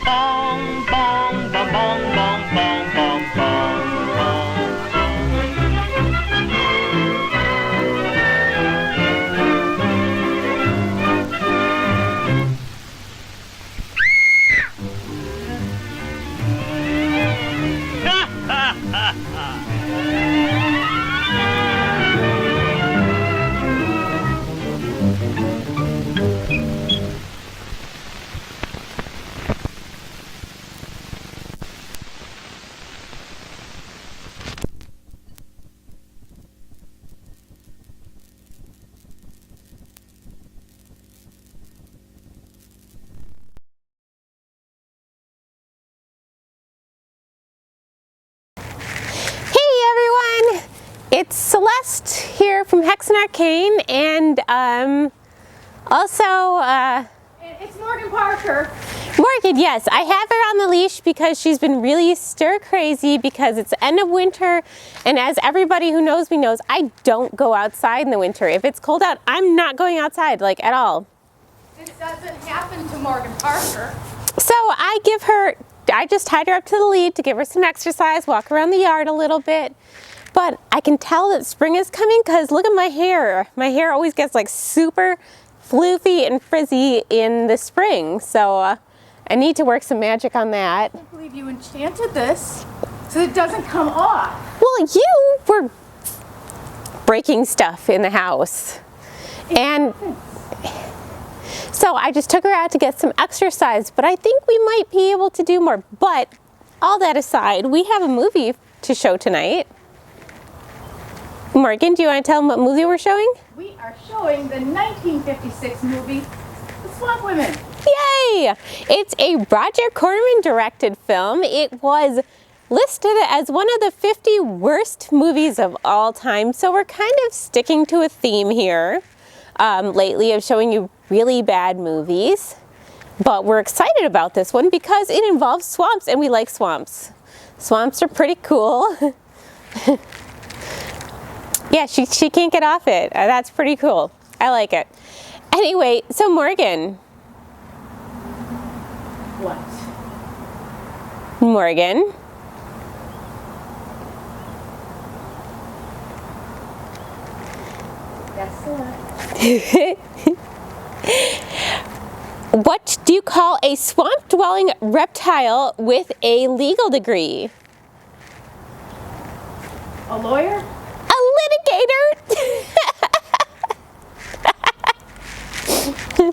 Bong, bong, bong, bong, bong, bong, bong, bong, It's Celeste here from Hexen Arcane, and it's Morgan Parker. Morgan, yes, I have her on the leash because she's been really stir crazy because it's the end of winter, and as everybody who knows me knows, I don't go outside in the winter. If it's cold out, I'm not going outside, like, at all. This doesn't happen to Morgan Parker. So I just tied her up to the lead to give her some exercise, walk around the yard a little bit. But I can tell that spring is coming because look at my hair. My hair always gets like super floofy and frizzy in the spring. So I need to work some magic on that. I can't believe you enchanted this so it doesn't come off. Well, you were breaking stuff in the house. And so I just took her out to get some exercise, but I think we might be able to do more. But all that aside, we have a movie to show tonight. Morgan, do you want to tell them what movie we're showing? We are showing the 1956 movie, The Swamp Women. Yay! It's a Roger Corman directed film. It was listed as one of the 50 worst movies of all time, so we're kind of sticking to a theme here lately of showing you really bad movies. But we're excited about this one because it involves swamps, and we like swamps. Swamps are pretty cool. Yeah, she can't get off it. That's pretty cool. I like it. Anyway, so Morgan. What? Morgan. That's Celeste. What do you call a swamp-dwelling reptile with a legal degree? A lawyer? Litigator.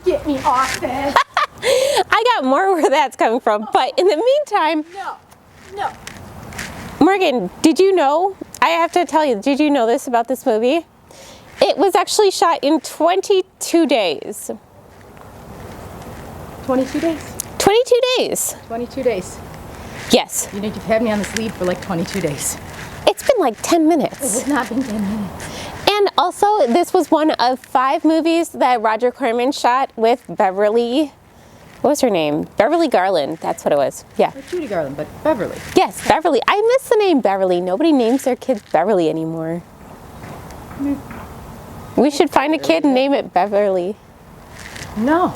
Get me off this. I got more where that's coming from, but in the meantime, No. Morgan, did you know, I have to tell you, did you know this about this movie? It was actually shot in 22 days. 22 days? 22 days. 22 days. Yes. You know, you've had me on this lead for like 22 days. It's been like 10 It minutes. has not been 10 minutes. And also, this was one of 5 movies that Roger Corman shot with Beverly, what was her name? Beverly Garland, that's what it was. Yeah. Not Judy Garland, but Beverly. Yes, Beverly. I miss the name Beverly. Nobody names their kids Beverly anymore. We should find a kid and name it Beverly. No.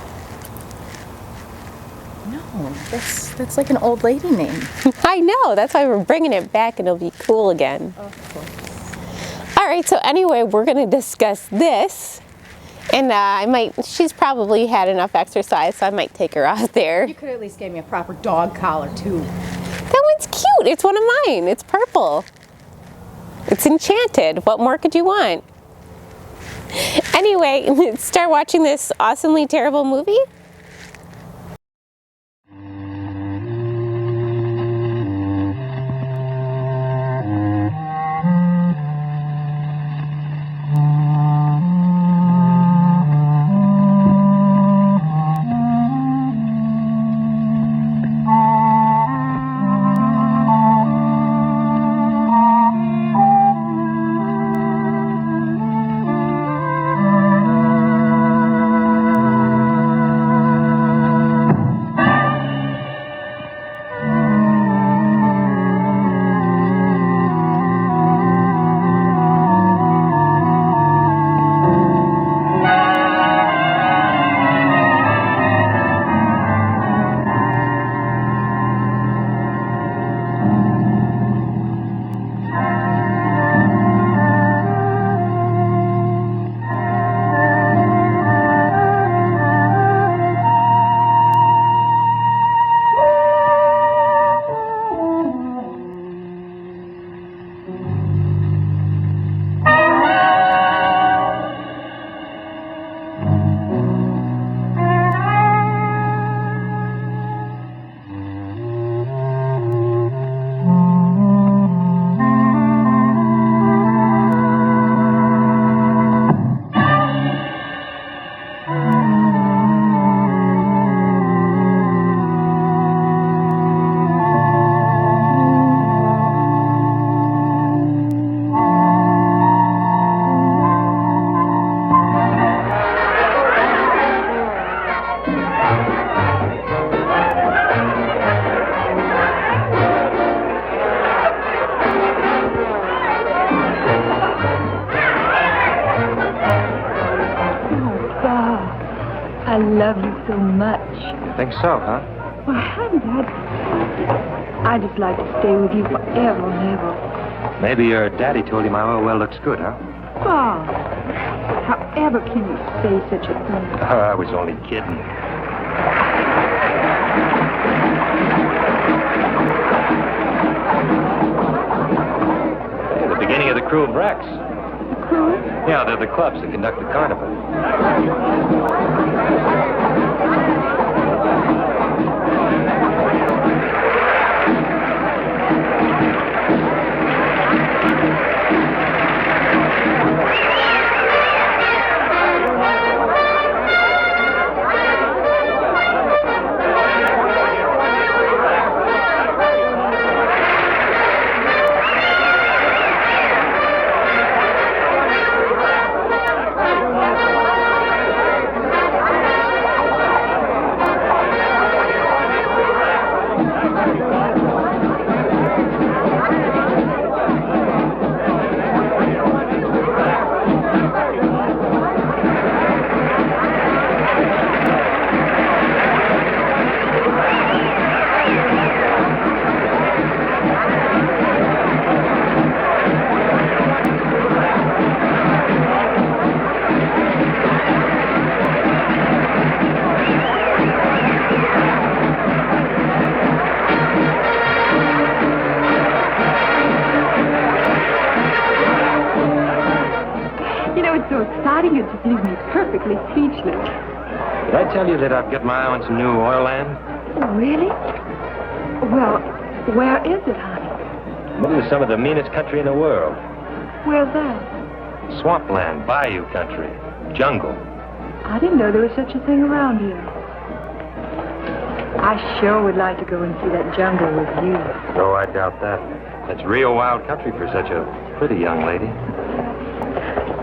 No, that's like an old lady name. I know, that's why we're bringing it back and it'll be cool again. Of course. All right, so anyway, we're going to discuss this. And she's probably had enough exercise, so I might take her out there. You could at least give me a proper dog collar, too. That one's cute. It's one of mine. It's purple. It's enchanted. What more could you want? Anyway, start watching this awesomely terrible movie. I love you so much. You think so, huh? Well, hadn't I just like to stay with you forever and ever. Maybe your daddy told you my oil well looks good, huh? Bob, however can you say such a thing? Oh, I was only kidding. Hey, the beginning of the Crew of Rex. The crew? Yeah, they're the clubs that conduct the carnival. You just leave me perfectly speechless. Did I tell you that I've got my eye on some new oil land? Really? Well, where is it, honey? Middle of some of the meanest country in the world. Where's that? Swampland, bayou country, jungle. I didn't know there was such a thing around here. I sure would like to go and see that jungle with you. Oh, I doubt that. That's real wild country for such a pretty young lady.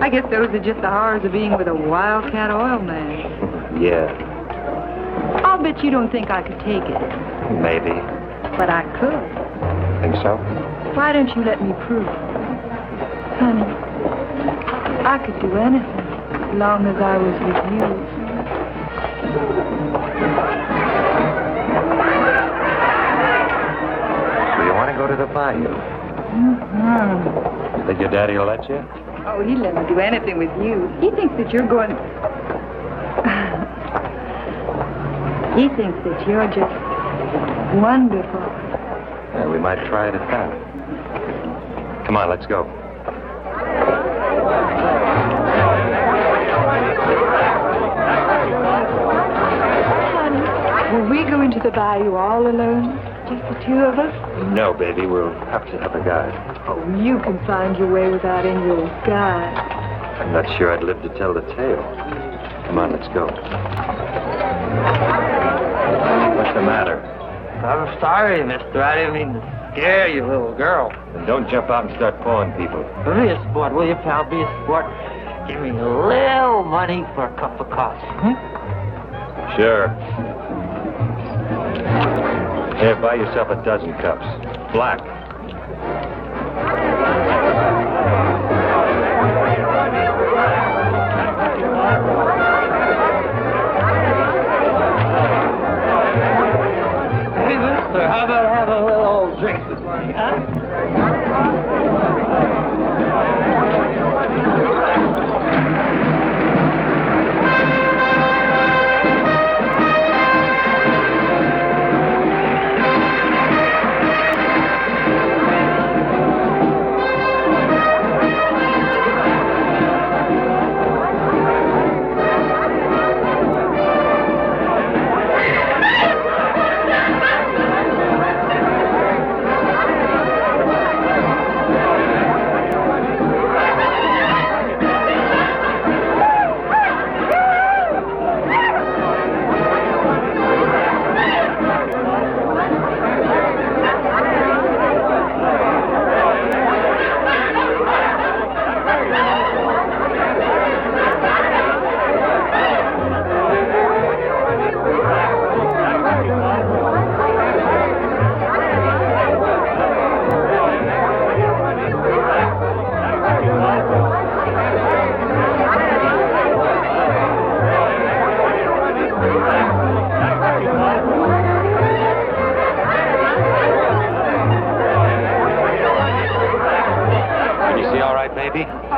I guess those are just the horrors of being with a wildcat oil man. Yeah. I'll bet you don't think I could take it. Maybe. But I could. Think so? Why don't you let me prove? Honey, I could do anything as long as I was with you. So you want to go to the bayou? Mm-hmm. Think your daddy will let you? Oh, he'd let me do anything with you. He thinks that you're going... He thinks that you're just wonderful. Yeah, we might try it at that. Come on, let's go. Honey, will we go into the bayou all alone? Just the two of us? No, baby, we'll have to have a guide. Oh, you can find your way without any old guide. I'm not sure I'd live to tell the tale. Come on, let's go. What's the matter? I'm sorry, mister. I didn't mean to scare you, little girl. Then don't jump out and start pawing people. Be a sport, will you, pal? Be a sport. Give me a little money for a cup of coffee. Sure. Here, buy yourself a dozen cups. Black. Hey, mister, how about having a little old drink this morning, huh?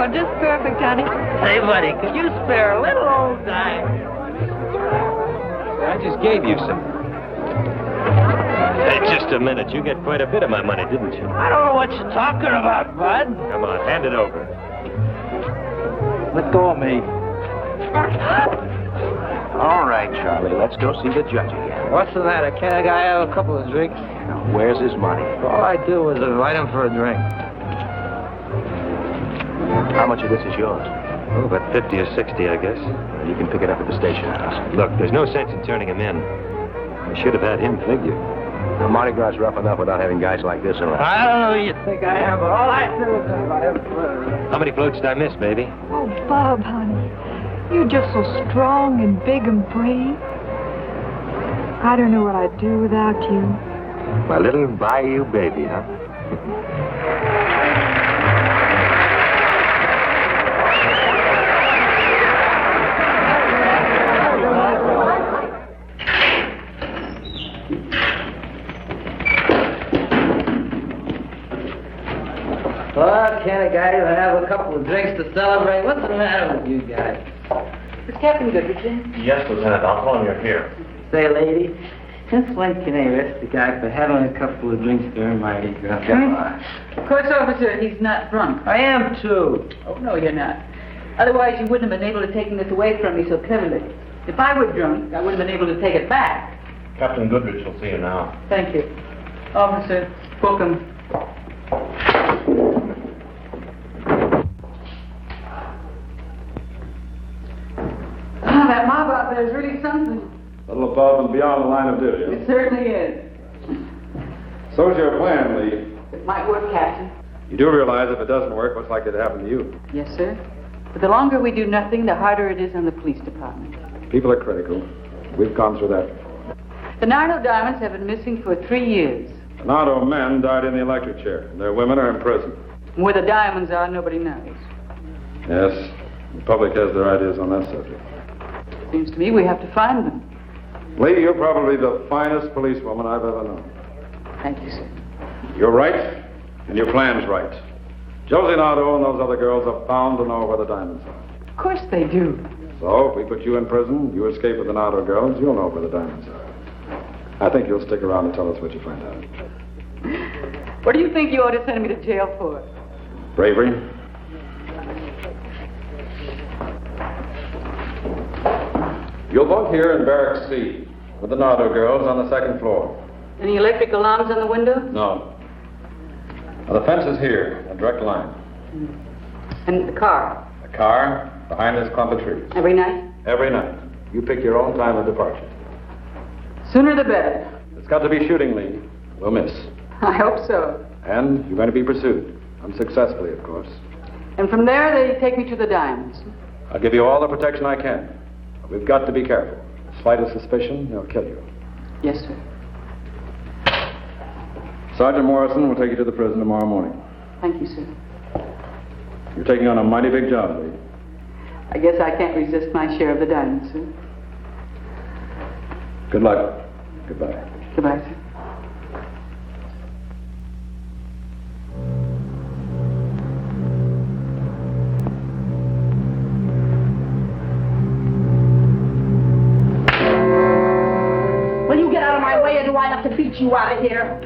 Oh, just perfect, honey. Hey, buddy, could you spare a little old dime? I just gave you some. Hey, just a minute. You get quite a bit of my money, didn't you? I don't know what you're talking about, bud. Come on, hand it over. Let go of me. All right, Charlie, let's go see the judge again. What's the matter? Can't a guy have a couple of drinks? Now, where's his money? All I do was invite him for a drink. How much of this is yours? Oh, about 50 or 60, I guess. You can pick it up at the station house. Look, there's no sense in turning him in. I should have had him figured. Now, Mardi Gras is rough enough without having guys like this around. I don't know who you think I am, but all I do is invite him for a drink. How many floats did I miss, baby? Oh, Bob, honey. You're just so strong and big and brave. I don't know what I'd do without you. My little bayou baby, huh? Well, can't a guy have a couple of drinks to celebrate? What's the matter with you guys? Is Captain Goodrich? Yes, Lieutenant. I'll tell him you're here. Say, lady, since when can they arrest a guy for having a couple of drinks during Mardi Gras? Of course, officer, he's not drunk. I am, too. Oh, no, you're not. Otherwise, you wouldn't have been able to take this away from me so cleverly. If I were drunk, I would have been able to take it back. Captain Goodrich will see you now. Thank you. Officer, book him. Ah, that mob out there is really something. A little above and beyond the line of duty. Huh? It certainly is. So's your plan, Lee. It might work, Captain. You do realize if it doesn't work, what's likely to happen to you? Yes, sir. But the longer we do nothing, the harder it is on the police department. People are critical. We've gone through that. The Nardo diamonds have been missing for 3 years. The Nardo men died in the electric chair. Their women are in prison. Where the diamonds are, nobody knows. Yes, the public has their ideas on that subject. Seems to me we have to find them. Lee, you're probably the finest policewoman I've ever known. Thank you, sir. You're right, and your plan's right. Josie Nardo and those other girls are bound to know where the diamonds are. Of course they do. So, if we put you in prison, you escape with the Nardo girls, you'll know where the diamonds are. I think you'll stick around and tell us what you find out. What do you think you ought to send me to jail for? Bravery. You'll bunk here in Barrack C with the Nardo girls on the second floor. Any electric alarms on the window? No. Now, the fence is here, a direct line. And the car? The car behind this clump of trees. Every night? Every night. You pick your own time of departure. Sooner the better. It's got to be shooting, Lee. We'll miss. I hope so. And you're going to be pursued. Unsuccessfully, of course. And from there, they take me to the diamonds. I'll give you all the protection I can. But we've got to be careful. Slightest suspicion, they'll kill you. Yes, sir. Sergeant Morrison will take you to the prison tomorrow morning. Thank you, sir. You're taking on a mighty big job, Lee. I guess I can't resist my share of the diamonds, sir. Good luck. Goodbye. Goodbye, sir. Will you get out of my way, or do I have to beat you out of here?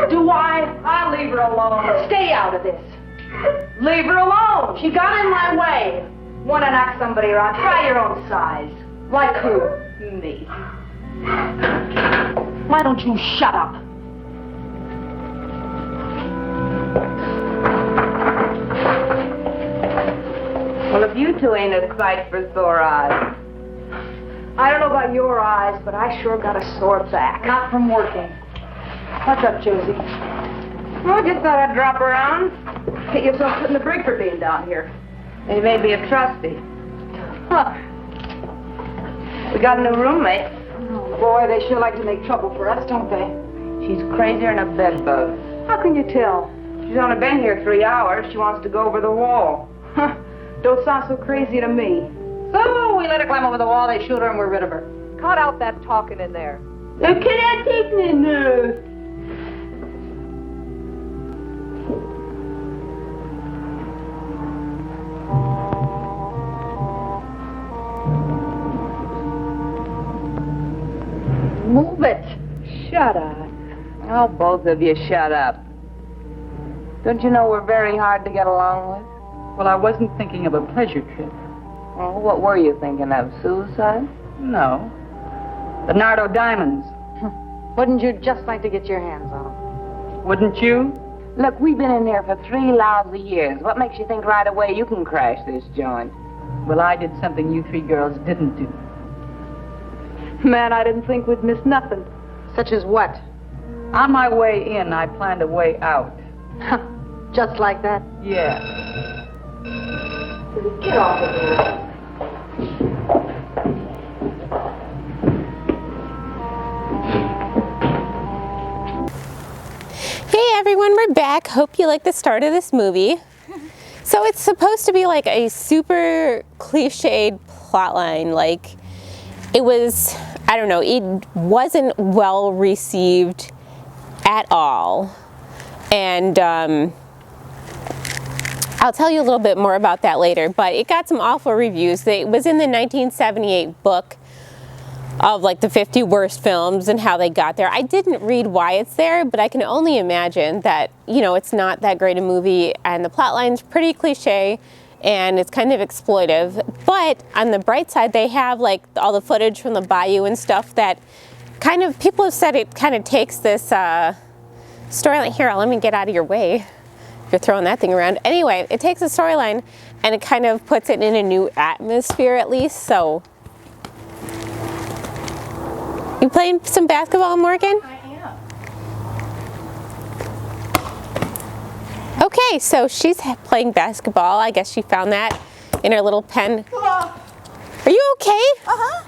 Do I? I'll leave her alone. Stay out of this. Leave her alone. She got in my way. Want to knock somebody around? Try your own size. Like who? Me. Why don't you shut up? Well, if you two ain't a sight for sore eyes. I don't know about your eyes, but I sure got a sore back. Not from working. What's up, Josie? Well, just thought I'd drop around. Get yourself put in the brig for being down here. And you may be a trustee. Huh. We got a new roommate. Oh, boy, they sure like to make trouble for us, don't they? She's crazier than a bedbug. How can you tell? She's only been here 3 hours. She wants to go over the wall. Huh. Don't sound so crazy to me. So we let her climb over the wall, they shoot her, and we're rid of her. Cut out that talking in there. Can I take me now? Move it. Shut up. Oh, both of you shut up. Don't you know we're very hard to get along with? Well, I wasn't thinking of a pleasure trip. Oh, what were you thinking of? Suicide? No. The Nardo diamonds. Wouldn't you just like to get your hands on them? Wouldn't you? Look, we've been in here for 3 lousy years. What makes you think right away you can crash this joint? Well, I did something you 3 girls didn't do. Man, I didn't think we'd miss nothing. Such as what? On my way in, I planned a way out. Just like that? Yeah. Get off of here. Hey everyone, we're back. Hope you like the start of this movie. So it's supposed to be like a super cliched plotline. Like it was, I don't know, it wasn't well received at all. And I'll tell you a little bit more about that later, but it got some awful reviews. It was in the 1978 book of like the 50 worst films and how they got there. I didn't read why it's there, but I can only imagine that, you know, it's not that great a movie and the plotline's pretty cliche and it's kind of exploitive. But on the bright side, they have like all the footage from the bayou and stuff that kind of, people have said it kind of takes this storyline. Here, let me get out of your way. You're throwing that thing around. Anyway, it takes a storyline and it kind of puts it in a new atmosphere at least, so. You playing some basketball, Morgan? I am. Okay, so she's playing basketball. I guess she found that in her little pen. Are you okay? Uh-huh.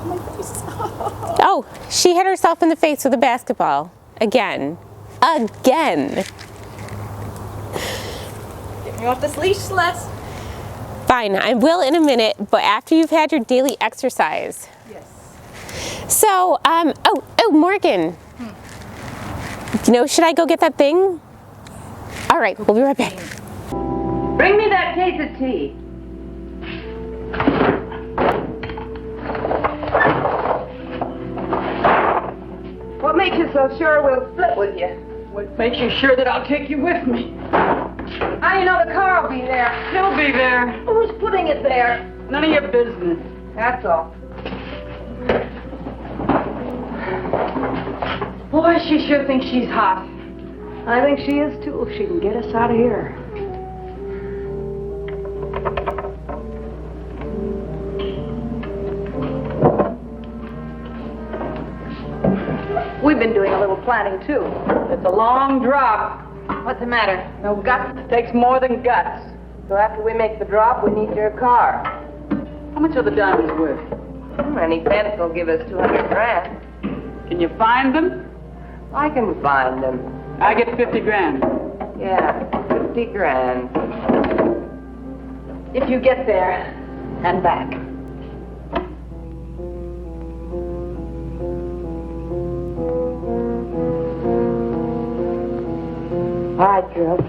My face. Oh, she hit herself in the face with a basketball. Again. Again. Get me off this leash, Celeste. Fine, I will in a minute, but after you've had your daily exercise. Yes. So, oh, Morgan. You know, should I go get that thing? All right, we'll be right back. Bring me that case of tea. What makes you so sure we'll split with you? What makes you sure that I'll take you with me? How do you know the car will be there? He'll be there. Who's putting it there? None of your business. That's all. Boy, she sure thinks she's hot. I think she is too, if she can get us out of here. We've been doing a little planning too. It's a long drop. What's the matter? No guts? Takes more than guts. So after we make the drop, we need your car. How much are the diamonds worth? Any fence will give us 200 grand. Can you find them? I can find them. I get 50 grand. Yeah, 50 grand. If you get there and back. All right, girls.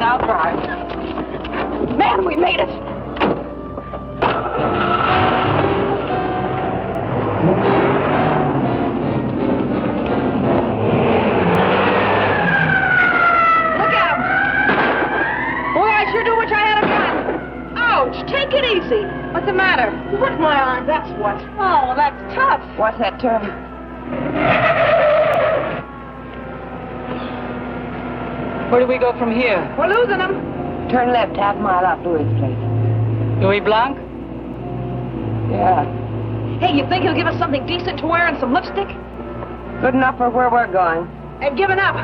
I'll drive. Man, we made it. Look at him. Boy, I sure do wish I had a gun. Ouch, take it easy. What's the matter? You hurt my arm, that's what. Oh, that's tough. What's that term? Where do we go from here? We're losing them. Turn left, half mile off Louis' place. Louis Blanc? Yeah. Hey, you think he'll give us something decent to wear and some lipstick? Good enough for where we're going. I've given up.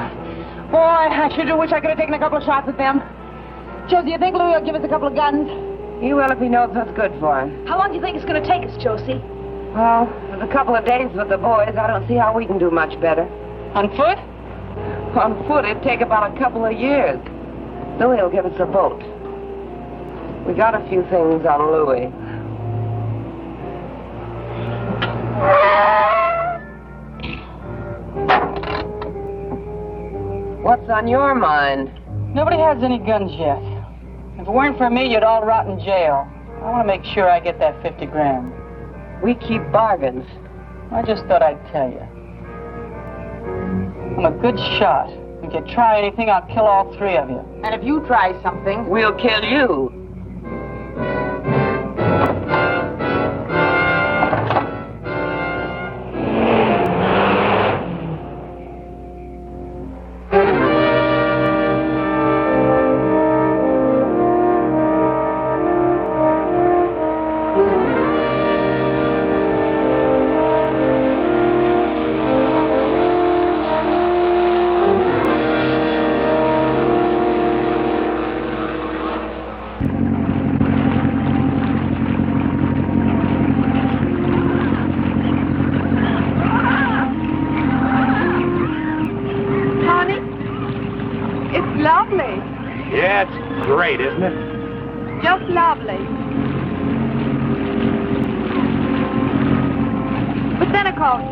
Boy, I sure do wish I could have taken a couple of shots at them. Josie, you think Louis will give us a couple of guns? He will if he knows what's good for him. How long do you think it's going to take us, Josie? Well, with a couple of days with the boys, I don't see how we can do much better. On foot? On foot, it'd take about a couple of years. Louis will give us a boat. We got a few things on Louis. What's on your mind? Nobody has any guns yet. If it weren't for me, you'd all rot in jail. I want to make sure I get that 50 grand. We keep bargains. I just thought I'd tell you. I'm a good shot. If you try anything, I'll kill all three of you. And if you try something... We'll kill you. Great, isn't it? Just lovely. But then, of course,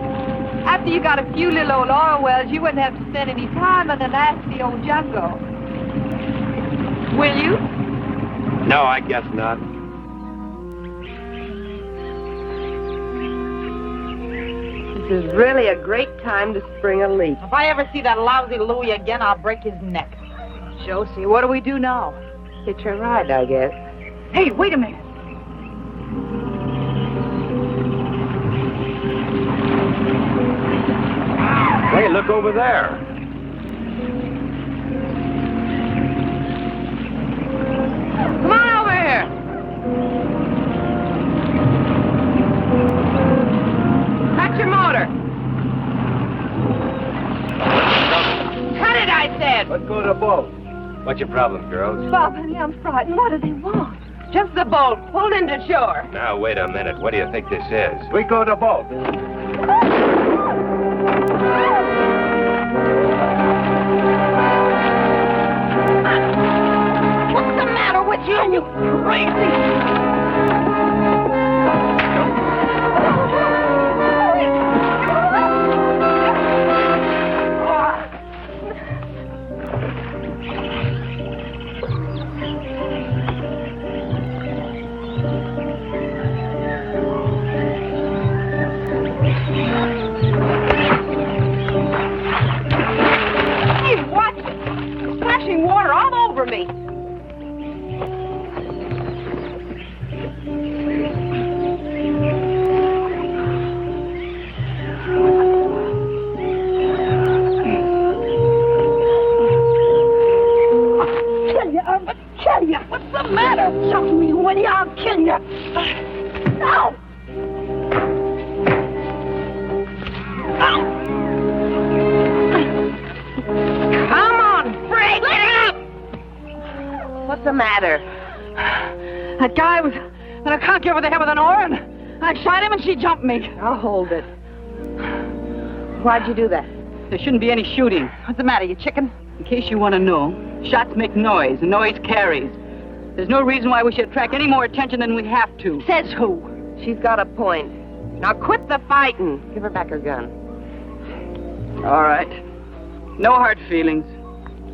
after you got a few little old oil wells, you wouldn't have to spend any time in the nasty old jungle. Will you? No, I guess not. This is really a great time to spring a leak. If I ever see that lousy Louis again, I'll break his neck. Josie, what do we do now? Hitch a ride, I guess. Hey, wait a minute. Hey, look over there. Come on over here. Cut your motor. Cut it, I said. Let's go to the boat. What's your problem, girls? Bob, honey, I'm frightened. What do they want? Just the boat pulled into shore. Now, wait a minute. What do you think this is? We go to the boat. What's the matter with you? You crazy? Water all over me. I'll kill you. What's the matter? Show me when I'll kill you. No. What's the matter? That guy was gonna conk you over the head with an oar, and I shot him and she jumped me. I'll hold it. Why'd you do that? There shouldn't be any shooting. What's the matter, you chicken? In case you want to know, shots make noise, and noise carries. There's no reason why we should attract any more attention than we have to. Says who? She's got a point. Now quit the fighting. Give her back her gun. All right. No hard feelings.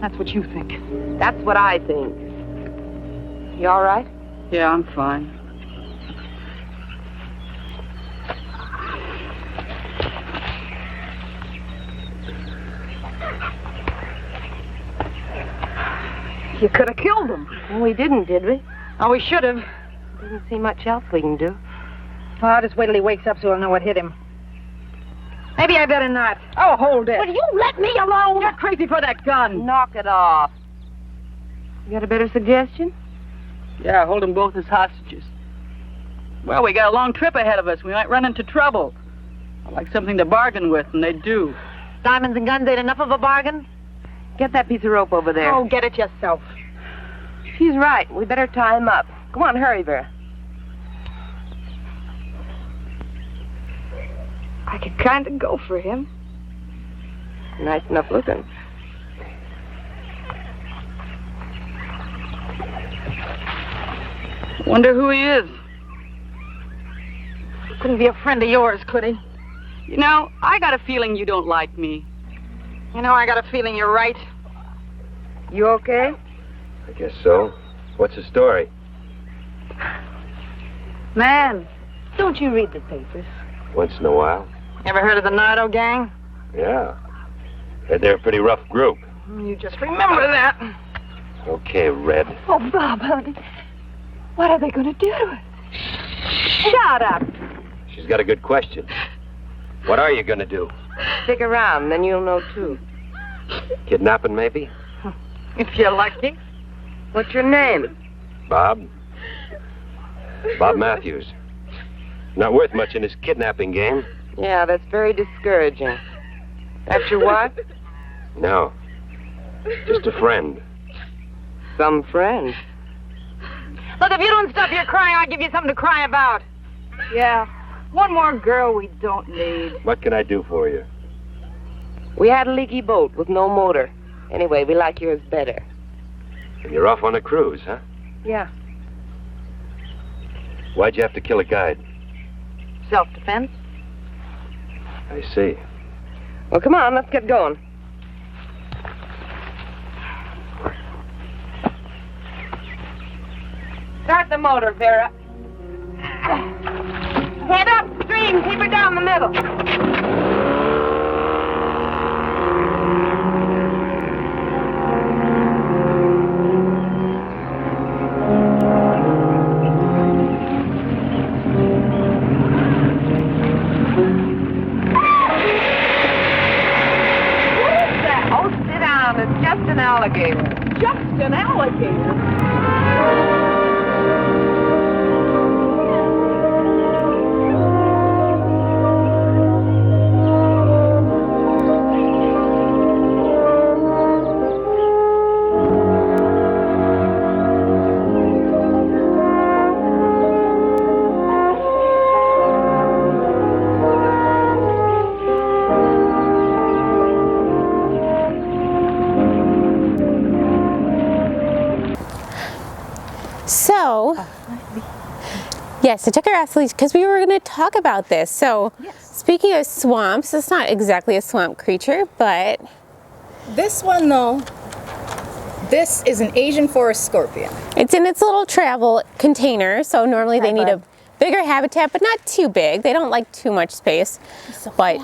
That's what you think. That's what I think. You all right? Yeah, I'm fine. You could have killed him. Well, we didn't, did we? Oh, we should have. Doesn't see much else we can do. Well, I'll just wait till he wakes up so he'll know what hit him. Maybe I better not. Oh, hold it. Will you let me alone? You're crazy for that gun. Knock it off. You got a better suggestion? Yeah, hold them both as hostages. Well, we got a long trip ahead of us. We might run into trouble. I'd like something to bargain with, and they do. Diamonds and guns ain't enough of a bargain? Get that piece of rope over there. Oh, get it yourself. She's right. We better tie him up. Come on, hurry, Vera. I could kind of go for him. Nice enough looking. Wonder who he is. Couldn't be a friend of yours, could he? You know, I got a feeling you don't like me. You know, I got a feeling you're right. You okay? I guess so. What's the story? Man, don't you read the papers? Once in a while. Ever heard of the Nardo Gang? Yeah. They're a pretty rough group. You just remember that. Okay, Red. Oh, Bob, honey. What are they going to do to us? Shut up. She's got a good question. What are you going to do? Stick around, then you'll know, too. Kidnapping, maybe? If you're lucky. What's your name? Bob. Bob Matthews. Not worth much in this kidnapping game. Yeah, that's very discouraging. That's your wife? No. Just a friend. Some friend. Look, if you don't stop your crying, I'll give you something to cry about. Yeah, one more girl we don't need. What can I do for you? We had a leaky boat with no motor. Anyway, we like yours better. And you're off on a cruise, huh? Yeah. Why'd you have to kill a guide? Self-defense. I see. Well, come on, let's get going. Start the motor, Vera. Head upstream. Keep her down the middle. Just an alligator. Just an alligator? So, yes, I took her off the leash because we were going to talk about this. So, speaking of swamps, it's not exactly a swamp creature, but... This one, though, this is an Asian forest scorpion. It's in its little travel container, so normally they need a bigger habitat, but not too big. They don't like too much space. So but,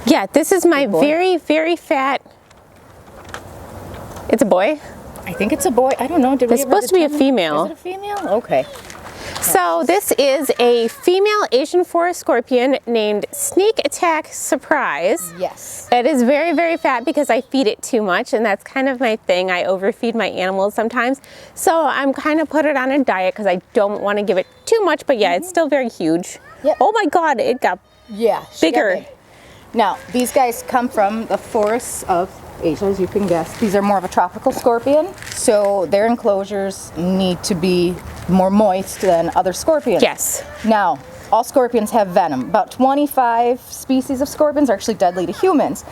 yeah, this is my very, very fat... It's a boy? I think it's a boy. I don't know. Did we It's supposed to be a female. Is it a female? Okay. So this is a female Asian forest scorpion named Sneak Attack Surprise. Yes. It is very, very fat because I feed it too much, and that's kind of my thing. I overfeed my animals sometimes. So I'm kind of put it on a diet because I don't want to give it too much, but yeah, it's still very huge. Yep. Oh my God, it got bigger. Big. Now, these guys come from the forests of Asia, as you can guess. These are more of a tropical scorpion, so their enclosures need to be more moist than other scorpions. Yes. Now, all scorpions have venom. About 25 species of scorpions are actually deadly to humans.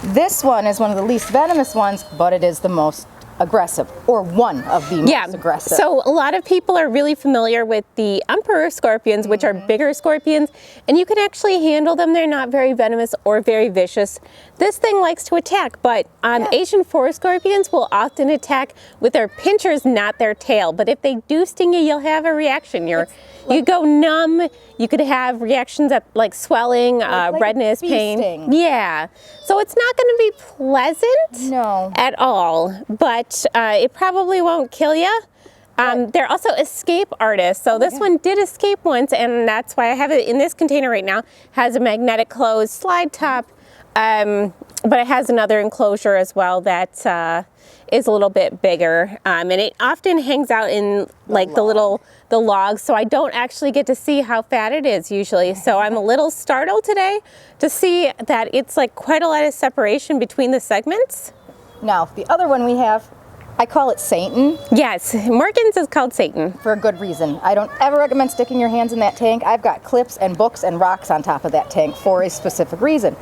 This one is one of the least venomous ones, but it is the most aggressive, or one of the most aggressive. So a lot of people are really familiar with the emperor scorpions, which are bigger scorpions, and you can actually handle them. They're not very venomous or very vicious. This thing likes to attack, but Asian forest scorpions will often attack with their pinchers, not their tail. But if they do sting you, you'll have a reaction. You go numb. You could have reactions like swelling, like redness, pain. sting. Yeah. So it's not going to be pleasant at all, but it probably won't kill you. They're also escape artists. So this one did escape once, and that's why I have it in this container right now. Has a magnetic closed slide top, but it has another enclosure as well that is a little bit bigger, and it often hangs out in like the logs, so I don't actually get to see how fat it is usually. So I'm a little startled today to see that it's like quite a lot of separation between the segments. Now, the other one we have, I call it Satan. Yes, Morgan's is called Satan. For a good reason. I don't ever recommend sticking your hands in that tank. I've got clips and books and rocks on top of that tank for a specific reason.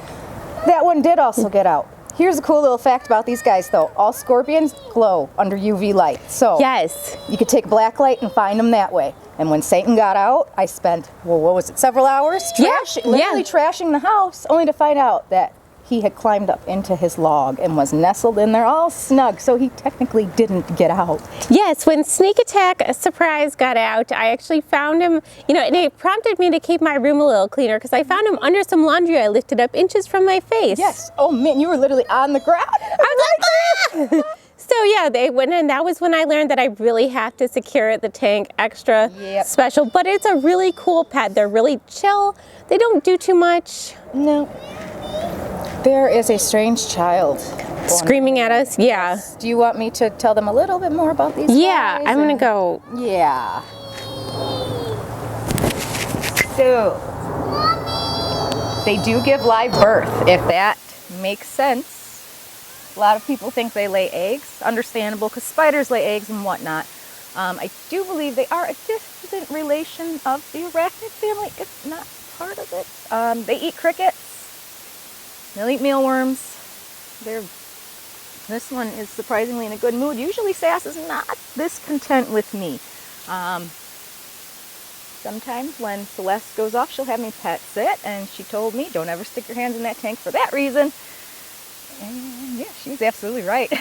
That one did also get out. Here's a cool little fact about these guys though. All scorpions glow under UV light. So you could take black light and find them that way. And when Satan got out, I spent, well, what was it, several hours literally trashing the house, only to find out that he had climbed up into his log and was nestled in there all snug, so he technically didn't get out. Yes, when Sneak Attack Surprise got out, I actually found him, and it prompted me to keep my room a little cleaner because I found him under some laundry I lifted up inches from my face. Yes. Oh man, you were literally on the ground. I was like, ah! So yeah, they went, and that was when I learned that I really have to secure the tank extra special. But it's a really cool pet. They're really chill. They don't do too much. No. There is a strange child screaming at us. Yeah. Do you want me to tell them a little bit more about these guys? I'm gonna go. Yeah. So they do give live birth, if that makes sense. A lot of people think they lay eggs. Understandable, because spiders lay eggs and whatnot. I do believe they are a distant relation of the arachnid family, if not part of it. They eat crickets. They'll eat mealworms. This one is surprisingly in a good mood. Usually Sass is not this content with me. Sometimes when Celeste goes off, she'll have me pet sit, and she told me, don't ever stick your hands in that tank for that reason. And yeah, she was absolutely right.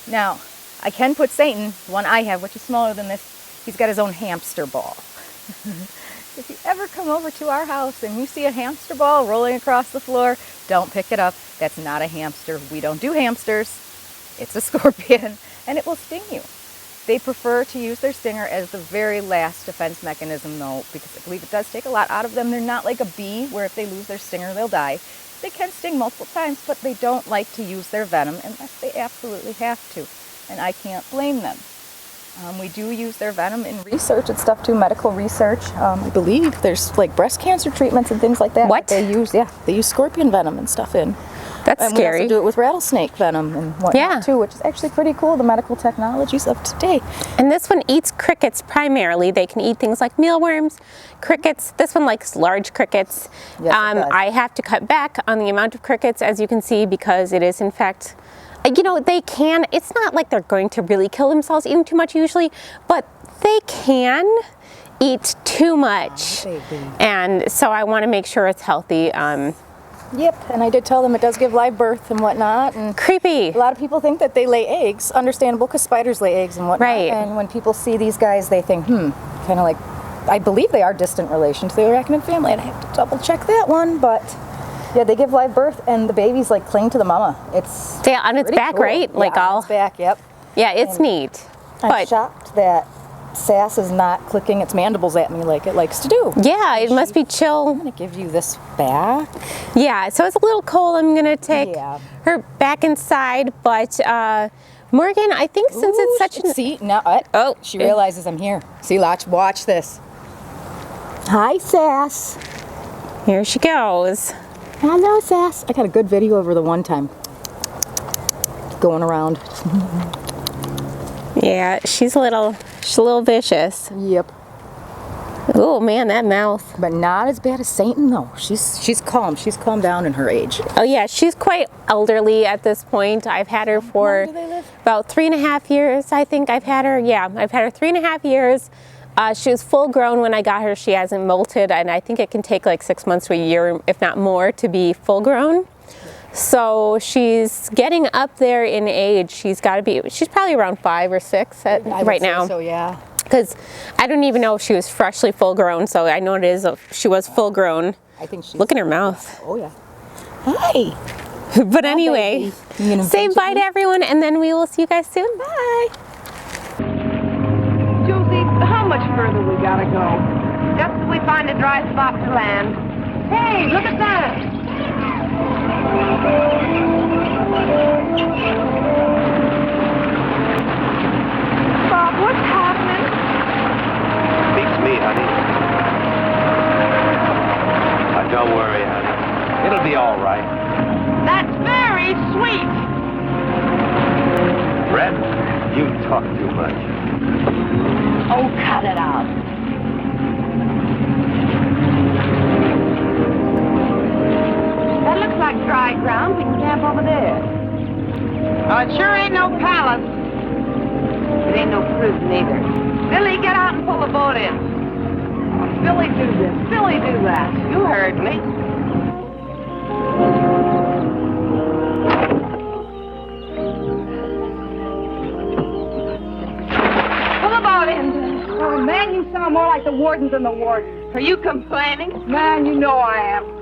Now, I can put Satan, the one I have, which is smaller than this, he's got his own hamster ball. If you ever come over to our house and you see a hamster ball rolling across the floor, don't pick it up. That's not a hamster. We don't do hamsters. It's a scorpion, and it will sting you. They prefer to use their stinger as the very last defense mechanism, though, because I believe it does take a lot out of them. They're not like a bee, where if they lose their stinger, they'll die. They can sting multiple times, but they don't like to use their venom unless they absolutely have to, and I can't blame them. We do use their venom in research and stuff too, medical research. I believe there's like breast cancer treatments and things like that. What? They use, they use scorpion venom and stuff in. That's and scary. We also do it with rattlesnake venom and whatnot too, which is actually pretty cool, the medical technologies of today. And this one eats crickets primarily. They can eat things like mealworms, crickets. This one likes large crickets. Yes, it does. I have to cut back on the amount of crickets, as you can see, because it is in fact, they can, it's not like they're going to really kill themselves eating too much usually, but they can eat too much. And so I want to make sure it's healthy. Yep, and I did tell them it does give live birth and whatnot. And creepy. A lot of people think that they lay eggs. Understandable, because spiders lay eggs and whatnot. Right. And when people see these guys, they think, kind of like, I believe they are distant relation to the arachnid family. And I have to double check that one, but yeah, they give live birth, and the babies like cling to the mama. It's on its back, cool. right? Yeah, like on its back. Yep. Yeah, it's neat. I'm shocked that Sass is not clicking its mandibles at me like it likes to do. Yeah, it must be chill. I'm gonna give you this back. Yeah, so it's a little cold. I'm gonna take her back inside, but Morgan, I think since it's such an... See, now, she realizes I'm here. See, watch this. Hi, Sass. Here she goes. Hello, Sass. I got a good video over the one time. Going around. Yeah, she's a little vicious. Yep. Oh man, that mouth. But not as bad as Satan though. She's calm. She's calmed down in her age. Oh yeah, she's quite elderly at this point. I've had her for about 3.5 years. I think I've had her. Yeah, I've had her 3.5 years. She was full grown when I got her. She hasn't molted, and I think it can take like 6 months to a year, if not more, to be full grown. So she's getting up there in age. She's probably around 5 or 6 right now. So yeah. Because I don't even know if she was freshly full grown, so I know it is. She was full grown. I think she's. Look in her mouth. Oh yeah. Hi. But anyway, say bye to everyone, and then we will see you guys soon. Bye. Josie, how much further we gotta go? Just till we find a dry spot to land. Hey, look at that! Bob, what's happening? Beats me, honey. Now, don't worry, honey. It'll be all right. That's very sweet. Brett, you talk too much. Oh, cut it out. That looks like dry ground. We can camp over there. Oh, it sure ain't no palace. It ain't no prison either. Billy, get out and pull the boat in. Oh, Billy, do this. Billy, do that. You heard me. Pull the boat in. Oh, man, you sound more like the wardens than the wardens. Are you complaining? Man, you know I am.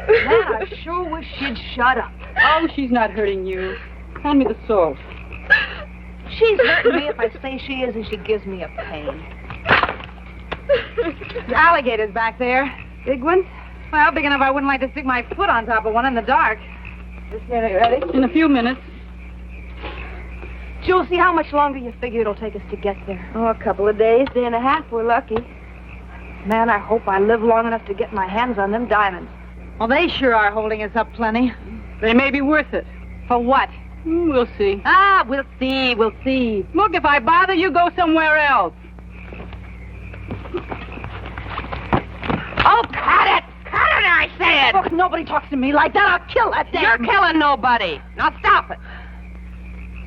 Man, I sure wish she'd shut up. Oh, she's not hurting you. Hand me the salt. She's hurting me if I say she is, and she gives me a pain. The alligators back there. Big ones? Well, big enough I wouldn't like to stick my foot on top of one in the dark. Just nearly ready? In a few minutes. Josie, how much longer you figure it'll take us to get there? Oh, a couple of days. Day and a half, we're lucky. Man, I hope I live long enough to get my hands on them diamonds. Well, they sure are holding us up plenty. They may be worth it. For what? We'll see. Ah, we'll see, we'll see. Look, if I bother you, go somewhere else. Oh, cut it! Cut it, I said! Look, nobody talks to me like that. I'll kill that damn... You're killing nobody. Now stop it.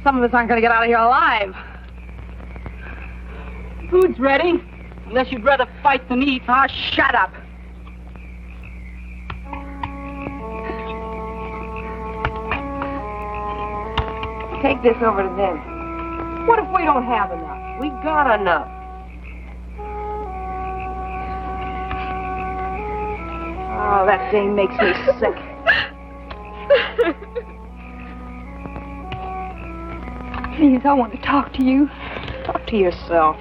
Some of us aren't going to get out of here alive. Food's ready. Unless you'd rather fight than eat. Oh, shut up. Take this over to them. What if we don't have enough? We got enough. Oh, that thing makes me sick. Please, I want to talk to you. Talk to yourself.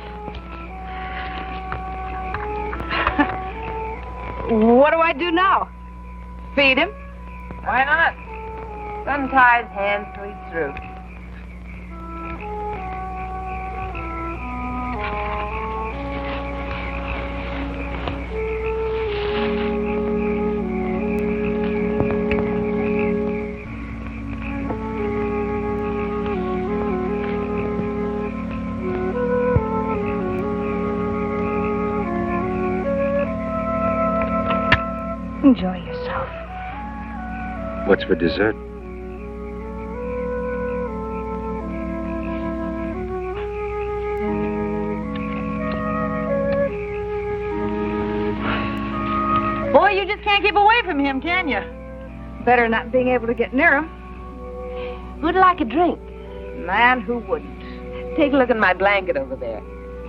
What do I do now? Feed him? Why not? Untie his hands till he's through. Enjoy yourself. What's for dessert? Boy, you just can't keep away from him, can you? Better not being able to get near him. Who'd like a drink? Man, who wouldn't? Take a look at my blanket over there.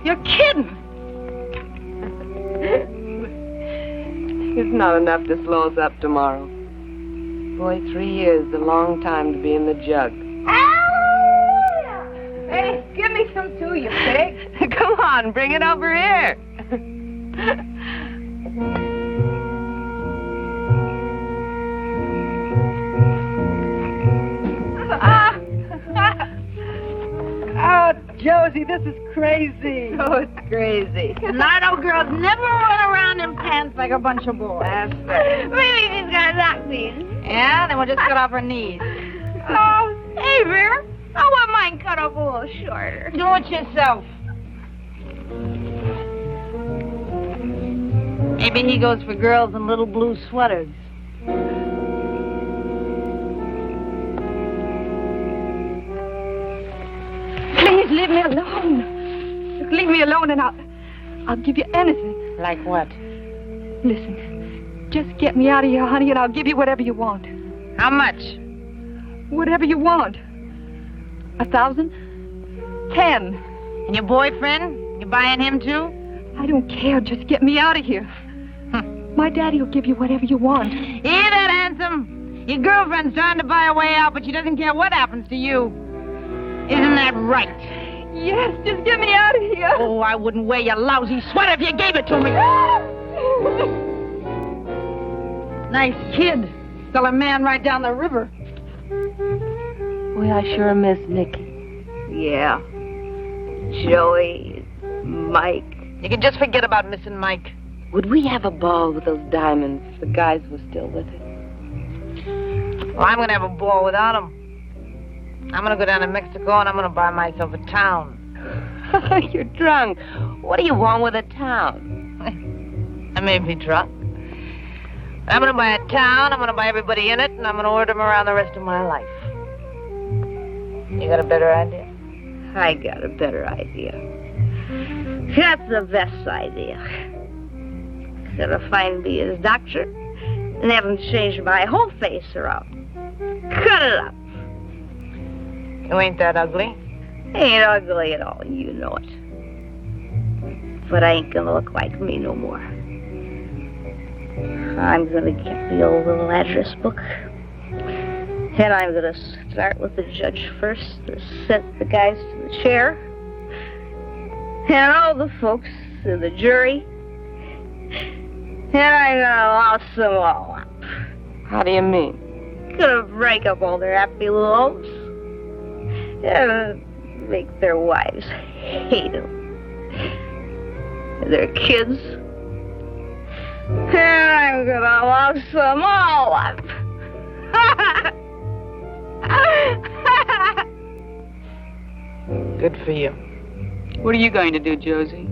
You're kidding. It's not enough to slow us up tomorrow. Boy, 3 years is a long time to be in the jug. Hey, give me some too, you pig. Come on, bring it over here. Oh, Josie, this is crazy. Oh, it's crazy. Nardo girls never run around in pants like a bunch of boys. That's right. Maybe she's got laxative. Yeah, then we'll just cut off her knees. Oh, hey, Beaver, I want mine cut off a little shorter. Do it yourself. Maybe he goes for girls in little blue sweaters. Please leave me alone. Just leave me alone and I'll give you anything. Like what? Listen, just get me out of here, honey, and I'll give you whatever you want. How much? Whatever you want. 1,000? 10. And your boyfriend? You buying him too? I don't care. Just get me out of here. My daddy will give you whatever you want. Hear that, handsome? Your girlfriend's trying to buy a way out, but she doesn't care what happens to you. Isn't that right? Yes, just get me out of here. Oh, I wouldn't wear your lousy sweater if you gave it to me. Nice kid. Still a man right down the river. Boy, I sure miss Nicky. Yeah. Joey, Mike. You can just forget about missing Mike. Would we have a ball with those diamonds if the guys were still with us? Well, I'm going to have a ball without him. I'm going to go down to Mexico and I'm going to buy myself a town. You're drunk. What do you want with a town? I may be drunk. I'm going to buy a town, I'm going to buy everybody in it, and I'm going to order them around the rest of my life. You got a better idea? I got a better idea. That's the best idea. Gotta find me his doctor and have him change my whole face around. Cut it up. You ain't that ugly. Ain't ugly at all, you know it. But I ain't gonna look like me no more. I'm gonna get the old little address book. And I'm gonna start with the judge first to set the guys to the chair. And all the folks to the jury. And I'm gonna louse them all up. How do you mean? Gonna break up all their happy little homes. And make their wives hate them. And their kids. And I'm gonna louse them all up. Good for you. What are you going to do, Josie?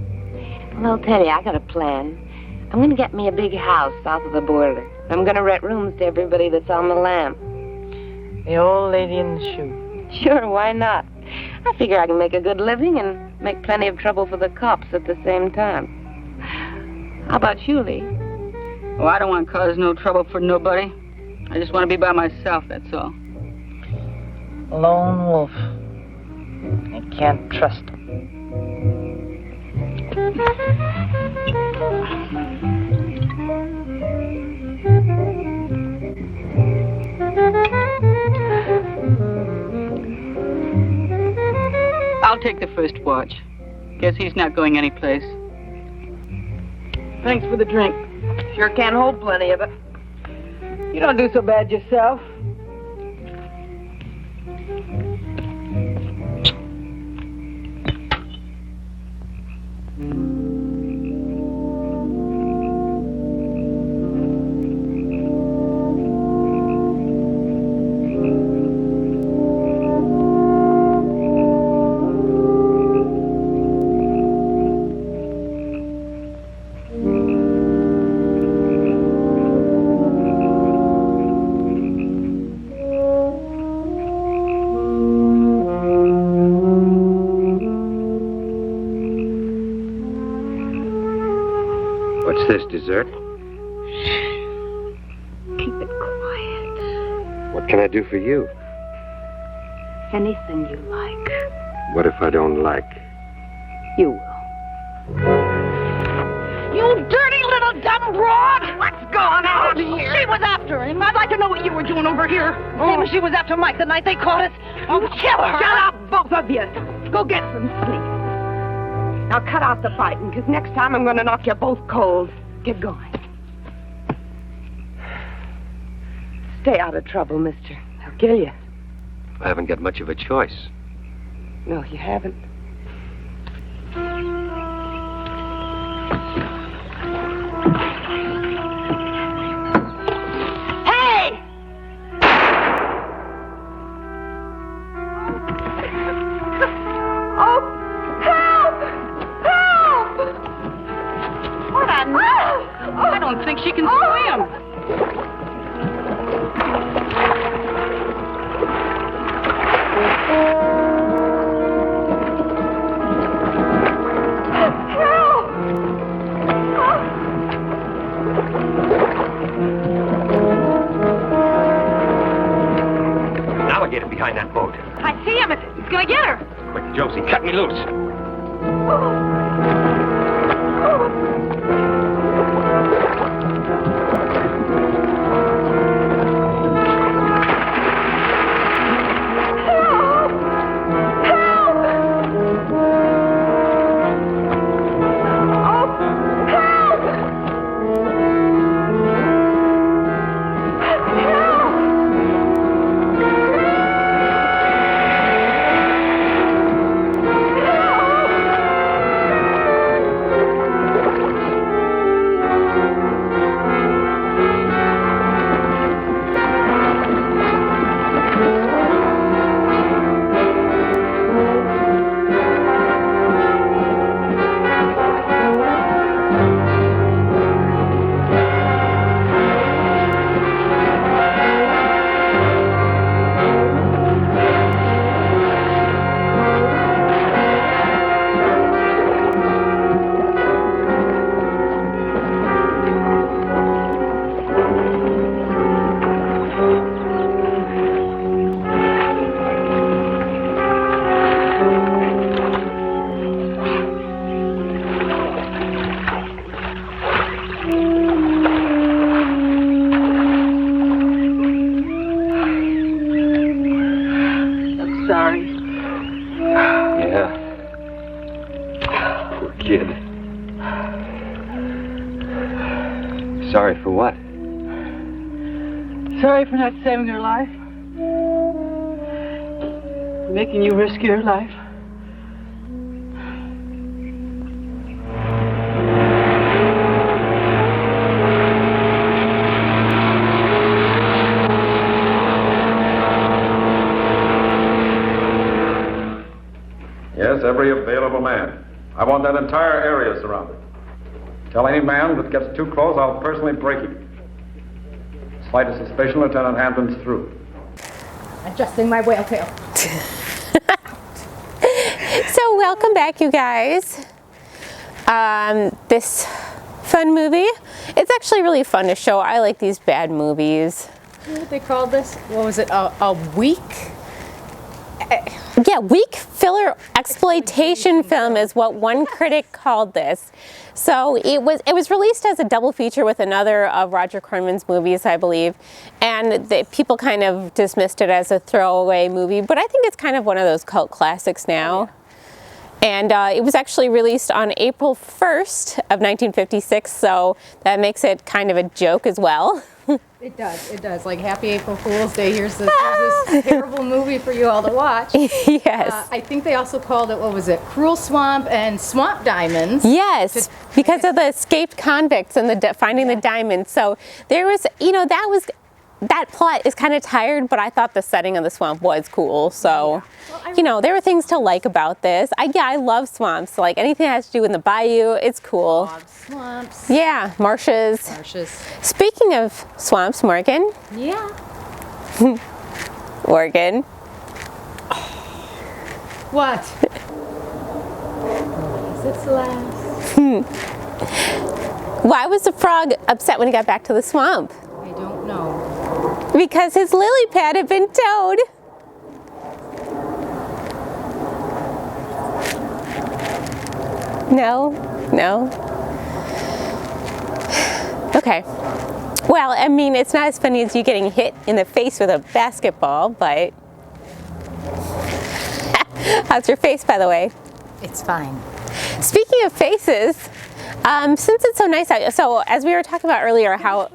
Well, I'll tell you, I got a plan. I'm going to get me a big house south of the border. I'm going to rent rooms to everybody that's on the lam. The old lady in the shoe. Sure, why not? I figure I can make a good living and make plenty of trouble for the cops at the same time. How about you, Lee? Oh, I don't want to cause no trouble for nobody. I just want to be by myself, that's all. Lone wolf. I can't trust him. I'll take the first watch. Guess he's not going anyplace. Thanks for the drink. Sure can hold plenty of it. You don't do so bad yourself. What's this, dessert? Keep it quiet. What can I do for you? Anything you like. What if I don't like? You will. You dirty little dumb broad! What's going on here? She was after him. I'd like to know what you were doing over here. Same as she was after Mike the night they caught us. Oh, kill her! Shut up, both of you. Go get some sleep. Now cut out the fighting, because next time I'm going to knock you both cold. Get going. Stay out of trouble, mister. I'll kill you. I haven't got much of a choice. No, you haven't. Hey! him behind that boat. I see him. He's gonna get her. Quick, Josie, cut me loose. Sorry for what? Sorry for not saving her life. Making you risk your life. Yes, every available man. I want that entire area surrounded. Tell any man that gets too close, I'll personally break him. Slightest suspicion, Lieutenant Hampton's through. Adjusting my whale tail. So welcome back, you guys. This fun movie. It's actually really fun to show. I like these bad movies. You know what they called this? What was it? A weak? Yeah, weak filler exploitation film is what one critic called this. So it was released as a double feature with another of Roger Corman's movies, I believe, and people kind of dismissed it as a throwaway movie, but I think it's kind of one of those cult classics now. And it was actually released on April 1st of 1956, so that makes it kind of a joke as well. It does. Like, Happy April Fool's Day, here's this terrible movie for you all to watch. Yes. I think they also called it, what was it, Cruel Swamp and Swamp Diamonds. Yes, because of the escaped convicts and the finding the diamonds. So there was, you know, that plot is kind of tired, but I thought the setting of the swamp was cool. So, you know, there were things to like about this. I love swamps. Like, anything that has to do with the bayou, it's cool. Swamps. Yeah, marshes. Speaking of swamps, Morgan. Yeah. Morgan. What? Is it Celeste? Why was the frog upset when he got back to the swamp? I don't know. Because his lily pad had been towed. No. Okay. Well, I mean, it's not as funny as you getting hit in the face with a basketball, but... How's your face, by the way? It's fine. Speaking of faces, since it's so nice out, so as we were talking about earlier, how...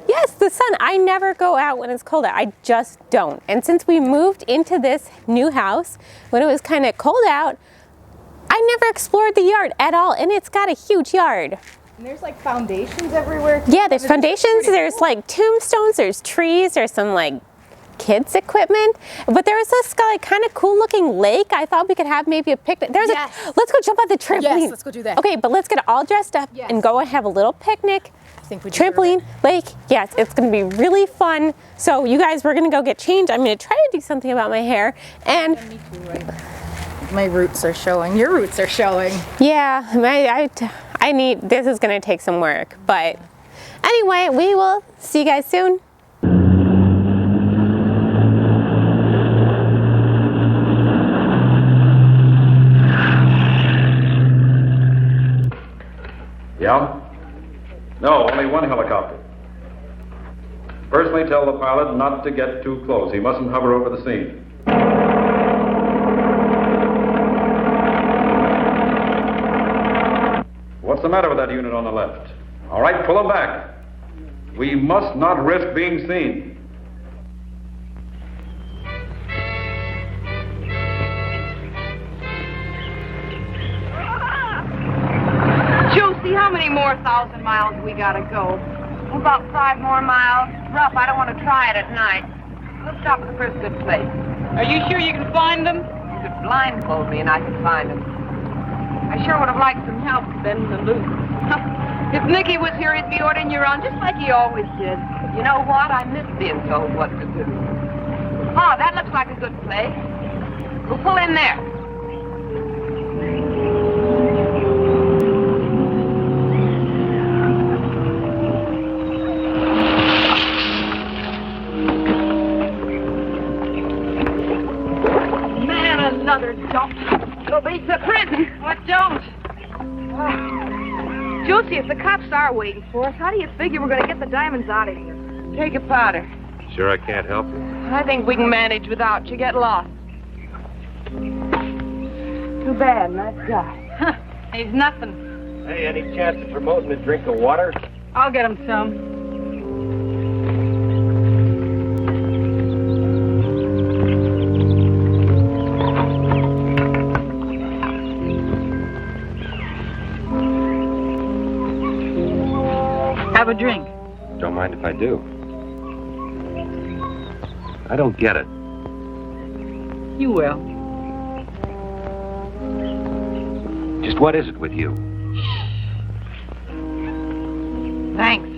Yes, the sun. I never go out when it's cold out. I just don't. And since we moved into this new house, when it was kind of cold out, I never explored the yard at all. And it's got a huge yard. And there's like foundations everywhere. Yeah, there's foundations. There's like tombstones. There's trees. There's some like kids equipment. But there was this like kind of cool looking lake. I thought we could have maybe a picnic. Let's go jump on the trampoline. Yes, let's go do that. Okay, but let's get all dressed up and go and have a little picnic. Trampoline, lake, yes, it's going to be really fun. So you guys, we're going to go get changed. I'm going to try to do something about my hair. And me too, right? My roots are showing. Your roots are showing. Yeah, I need, this is going to take some work. But anyway, we will see you guys soon. Yeah? No, only one helicopter. Personally tell the pilot not to get too close. He mustn't hover over the scene. What's the matter with that unit on the left? All right, pull them back. We must not risk being seen. Josie, how many more 1,000 miles we gotta go? About 5 more miles. Rough, I don't want to try it at night. We'll stop at the first good place. Are you sure you can find them? You could blindfold me and I could find them. I sure would have liked some help bending the loop. If Nicky was here, he'd be ordering you around just like he always did. You know what? I miss being told what to do. Oh, that looks like a good place. We'll pull in there. Man, another dump. Go beat the prison. What don't? Josie, if the cops are waiting for us, how do you figure we're going to get the diamonds out of here? Take a powder. Sure I can't help you? I think we can manage without you. Get lost. Too bad, nice guy. Huh, he's nothing. Hey, any chance of promoting a drink of water? I'll get him some. Have a drink. Don't mind if I do. I don't get it. You will. Just what is it with you? Thanks.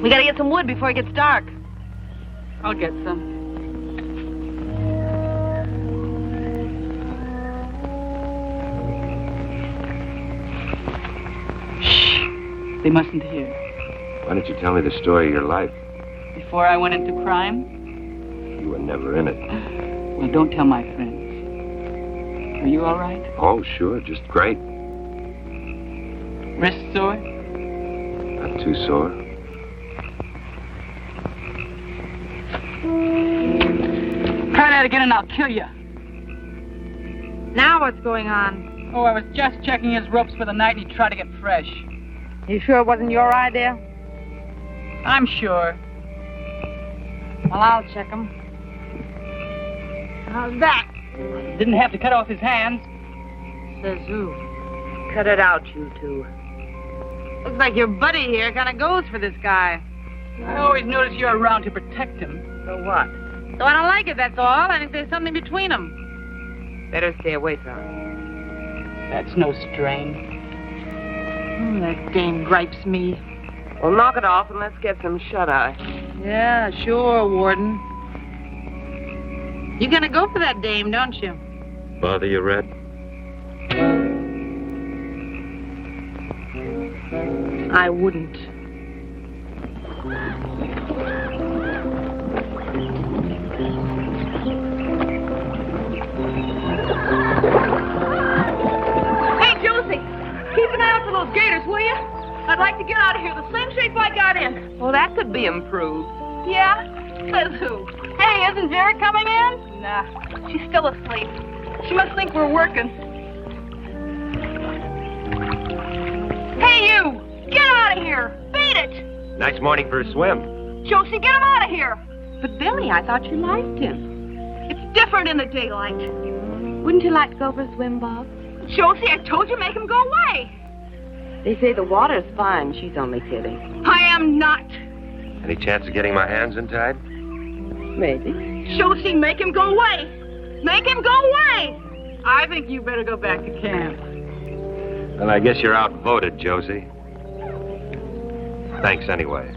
We gotta get some wood before it gets dark. I'll get some. They mustn't hear. Why don't you tell me the story of your life? Before I went into crime? You were never in it. Well, don't tell my friends. Are you all right? Oh, sure, just great. Wrist sore? Not too sore. Try that again and I'll kill you. Now what's going on? Oh, I was just checking his ropes for the night and he tried to get fresh. You sure it wasn't your idea? I'm sure. Well, I'll check him. How's that? Didn't have to cut off his hands. Says who? Cut it out, you two. Looks like your buddy here kind of goes for this guy. I always notice you're around to protect him. For what? So I don't like it, that's all. I think there's something between them. Better stay away from him. That's no strain. That dame gripes me. Well, knock it off and let's get some shut-eye. Yeah, sure, Warden. You're gonna go for that dame, don't you? Bother you, Red? I wouldn't. Hey, Josie! Keep an eye out for those gators, will you? I'd like to get out of here the same shape I got in. Well, that could be improved. Yeah? Says who? Hey, isn't Vera coming in? Nah, she's still asleep. She must think we're working. Hey, you! Get out of here! Beat it! Nice morning for a swim. Josie, get him out of here! But, Billy, I thought you liked him. It's different in the daylight. Wouldn't you like to go for a swim, Bob? Josie, I told you make him go away. They say the water's fine. She's only kidding. I am not. Any chance of getting my hands untied? Maybe. Josie, make him go away. Make him go away. I think you better go back to camp. Well, I guess you're outvoted, Josie. Thanks anyway.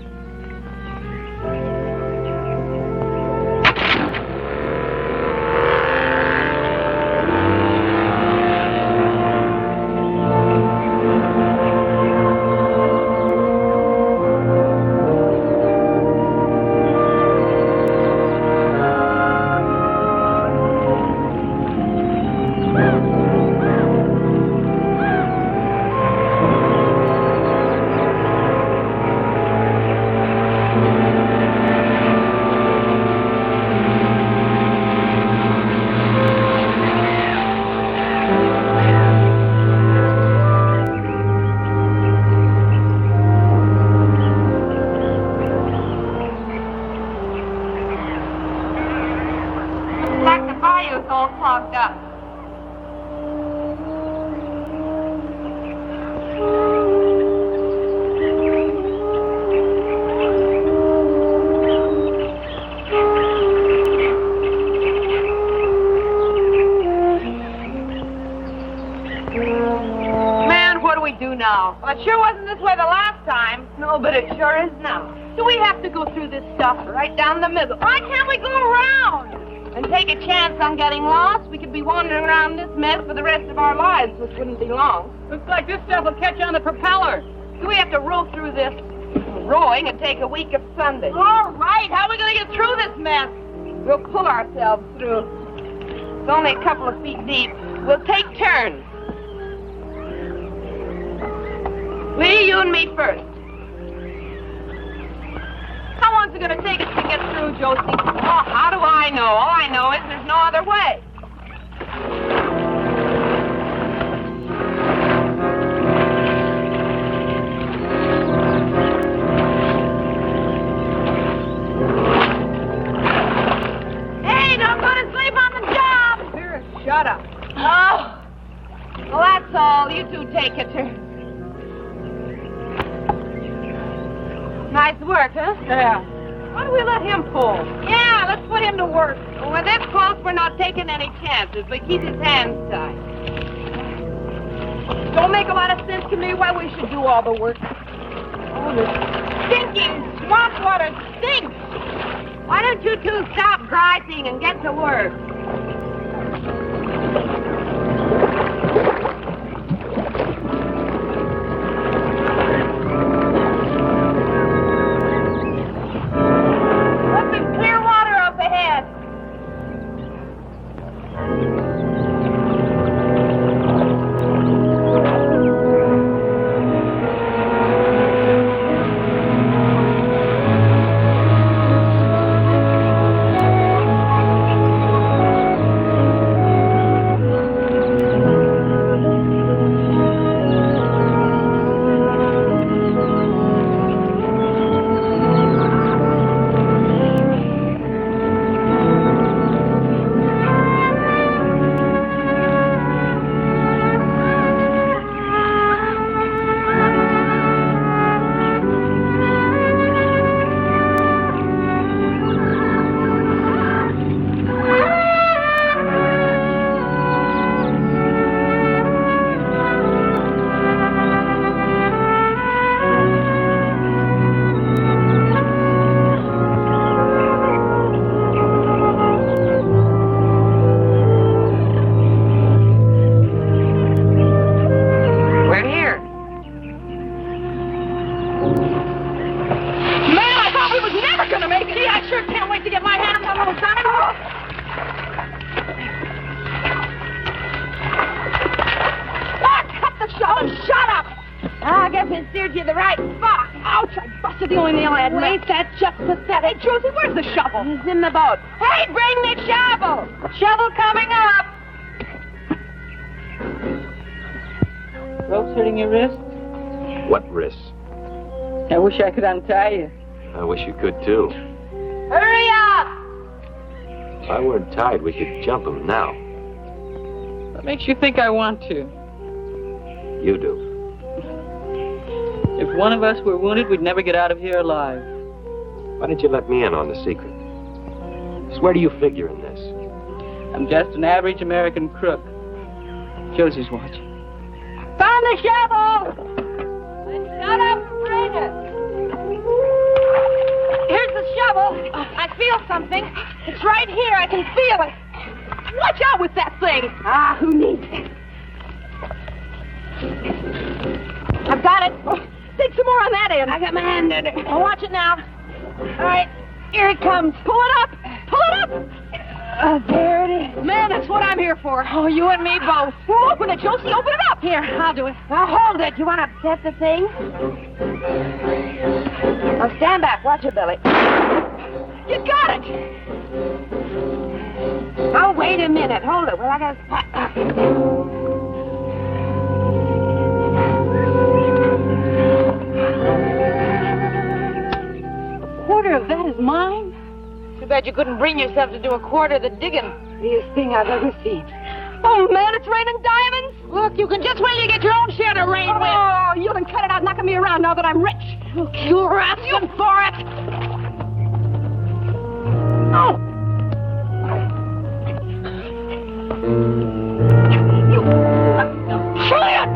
now. Well, it sure wasn't this way the last time. No, but it sure is now. Do we have to go through this stuff right down the middle? Why can't we go around and take a chance on getting lost? We could be wandering around this mess for the rest of our lives, which wouldn't be long. Looks like this stuff will catch on the propeller. Do we have to row through this? Rowing and take a week of Sunday. All right, how are we going to get through this mess? We'll pull ourselves through. It's only a couple of feet deep. We'll take turns. Lee, you and me first. How long's it going to take us to get through, Josie? Oh, how do I know? All I know is there's no other way. Hey, don't go to sleep on the job! Vera, shut up. Oh, well, that's all. You two take it. Nice work, huh? Yeah. Why don't we let him pull? Yeah, let's put him to work. Well, we're this close, we're not taking any chances, but keep his hands tied. Don't make a lot of sense to me why we should do all the work. Oh, this stinking swamp water stinks. Why don't you two stop griping and get to work? Where's the shovel? He's in the boat. Hey, bring the shovel! Shovel coming up! Rope's hurting your wrist? What wrist? I wish I could untie you. I wish you could, too. Hurry up! If I weren't tied, we could jump him now. What makes you think I want to? You do. If one of us were wounded, we'd never get out of here alive. Why didn't you let me in on the secret? Just where do you figure in this? I'm just an average American crook. Josie's watching. Found the shovel! Then shut up and bring it. Here's the shovel. I feel something. It's right here. I can feel it. Watch out with that thing. Ah, who needs it? I've got it. Dig some more on that end. I got my hand in it. Well, watch it now. All right, here it comes. Pull it up. Pull it up. There it is. Man, that's what I'm here for. Oh, you and me both. Well, open it, Josie. Open it up. Here, I'll do it. Now, hold it. You want to upset the thing? Now, stand back. Watch it, Billy. You got it. Oh, wait a minute. Hold it. Well, I got quarter of that is mine? Too bad you couldn't bring yourself to do a quarter of the digging. Easiest thing I've ever seen. Oh, man, it's raining diamonds. Look, you can just wait till you get your own share to rain with. Oh, you can cut it out knocking me around now that I'm rich. Look, you're asking for it. Oh. You. Try it.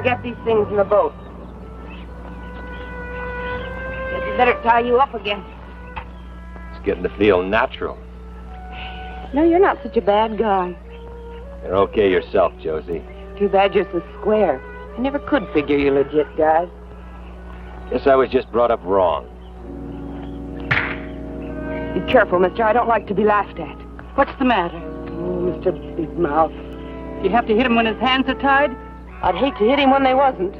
get these things in the boat. Guess we better tie you up again. It's getting to feel natural. No, you're not such a bad guy. You're okay yourself, Josie. Too bad you're so square. I never could figure you legit guys. Guess I was just brought up wrong. Be careful, mister. I don't like to be laughed at. What's the matter? Oh, Mr. Big Mouth. You have to hit him when his hands are tied? I'd hate to hit him when they wasn't.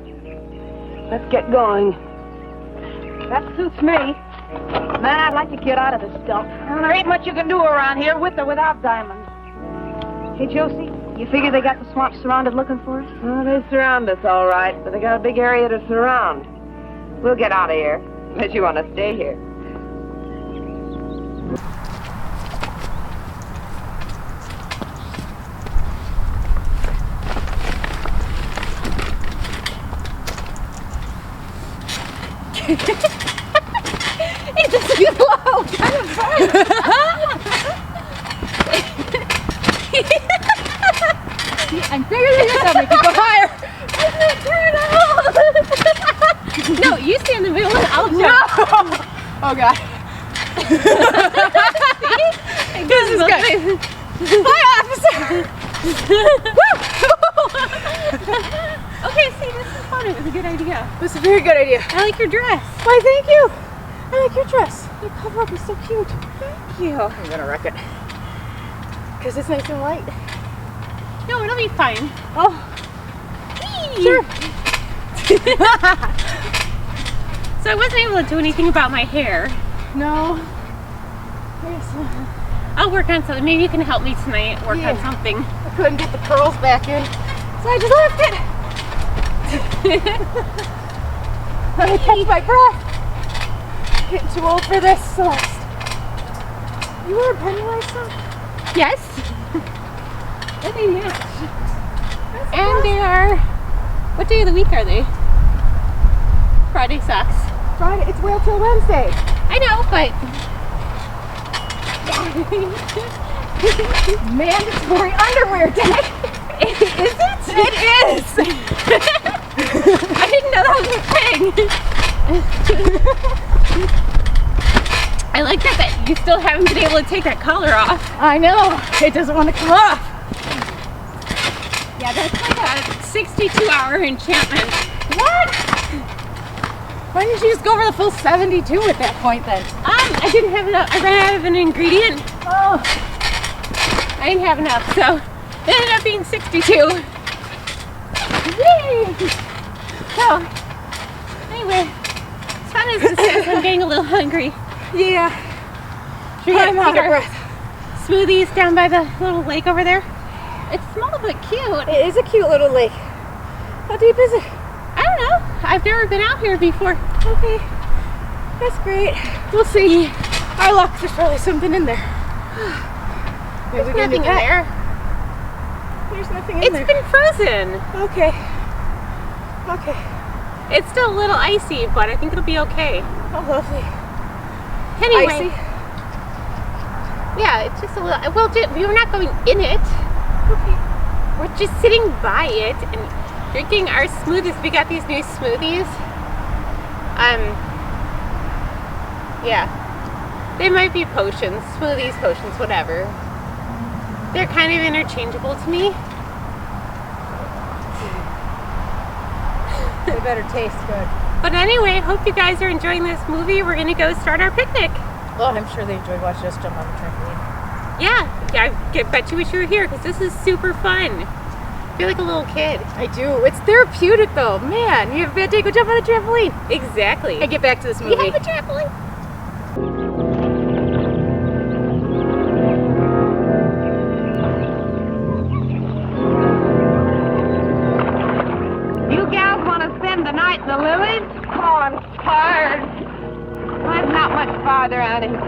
Let's get going. That suits me. Man, I'd like to get out of this dump. Well, there ain't much you can do around here with or without diamonds. Hey, Josie, you figure they got the swamp surrounded looking for us? Oh, they surround us, all right, but they got a big area to surround. We'll get out of here, unless you want to stay here. Hey, this is low, kind of fun. I'm bigger than your stomach. You go higher. No, you stay in the middle and I'll jump. No. Oh, God. This is good. Hi, officer. Okay, see, this is fun. It was a good idea. This is a very good idea. I like your dress. Why, thank you. I like your dress. Your cover-up is so cute. Thank you. I'm gonna wreck it. Because it's nice and light. No, it'll be fine. Oh. Whee! Sure. So I wasn't able to do anything about my hair. No. Yes. I'll work on something. Maybe you can help me tonight work on something. I couldn't get the curls back in, so I just left it. Let me catch my breath. Getting too old for this, Celeste. You wear a Pennywise sock? Yes. And they match. And they are... What day of the week are they? Friday socks. Friday, it's Whale Till Wednesday. I know, but... Mandatory underwear day. Is it? It is. I didn't know that was a thing. I like that you still haven't been able to take that collar off. I know. It doesn't want to come off. Yeah, that's like a 62-hour enchantment. What? Why didn't you just go for the full 72 at that point then? I didn't have enough. I ran out of an ingredient. Oh. I didn't have enough, so it ended up being 62. Yay! So, anyway, as fun as this is, I'm getting a little hungry. Yeah. Should we I'm out of take our breath. smoothies down by the little lake over there? It's small but cute. It is a cute little lake. How deep is it? I don't know. I've never been out here before. Okay. That's great. We'll see. Our luck, there's probably something in there. There's nothing in there. There's nothing in there. It's been frozen. Okay. Okay. It's still a little icy, but I think it'll be okay. Oh, lovely. Anyway. Icy? Yeah, it's just a little... Well, we're not going in it. Okay. We're just sitting by it and drinking our smoothies. We got these new smoothies. Yeah. They might be potions, smoothies, potions, whatever. They're kind of interchangeable to me. They better taste good. But anyway, hope you guys are enjoying this movie. We're gonna go start our picnic. Oh, I'm sure they enjoyed watching us jump on the trampoline. Yeah, I bet you wish you were here because this is super fun. I feel like a little kid. I do. It's therapeutic though. Man, you have a bad day, go jump on a trampoline. Exactly. And get back to this movie. We have a trampoline. You gals want to spend the night in the lilies? Oh, I'm tired. Well, it's not much farther out of here.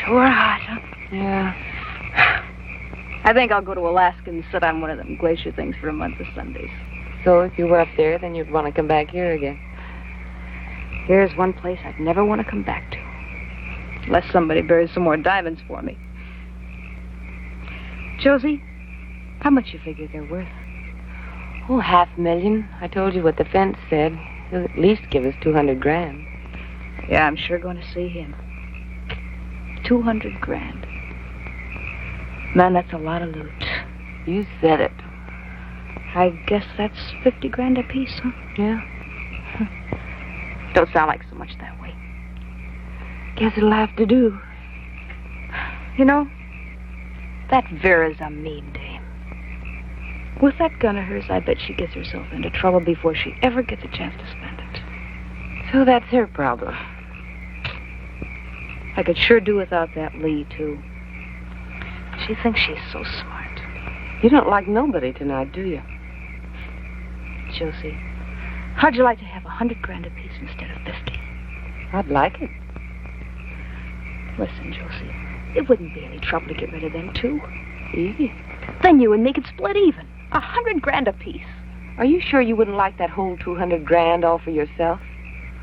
Sure hot, huh? Yeah. I think I'll go to Alaska and sit on one of them glacier things for a month of Sundays. So if you were up there, then you'd want to come back here again. Here's one place I'd never want to come back to. Unless somebody buries some more diamonds for me. Josie, how much you figure they're worth? Oh, $500,000. I told you what the fence said. He'll at least give us $200,000. Yeah, I'm sure going to see him. $200,000. Man, that's a lot of loot. You said it. I guess that's $50,000 apiece, huh? Yeah. Don't sound like so much that way. Guess it'll have to do. You know, that Vera's a mean dame. With that gun of hers, I bet she gets herself into trouble before she ever gets a chance to spend it. So that's her problem. I could sure do without that Lee, too. She thinks she's so smart. You don't like nobody tonight, do you? Josie, how'd you like to have $100,000 apiece instead of 50? I'd like it. Listen, Josie, it wouldn't be any trouble to get rid of them, too. Easy. Then you and me could split even. $100,000 apiece. Are you sure you wouldn't like that whole $200,000 all for yourself?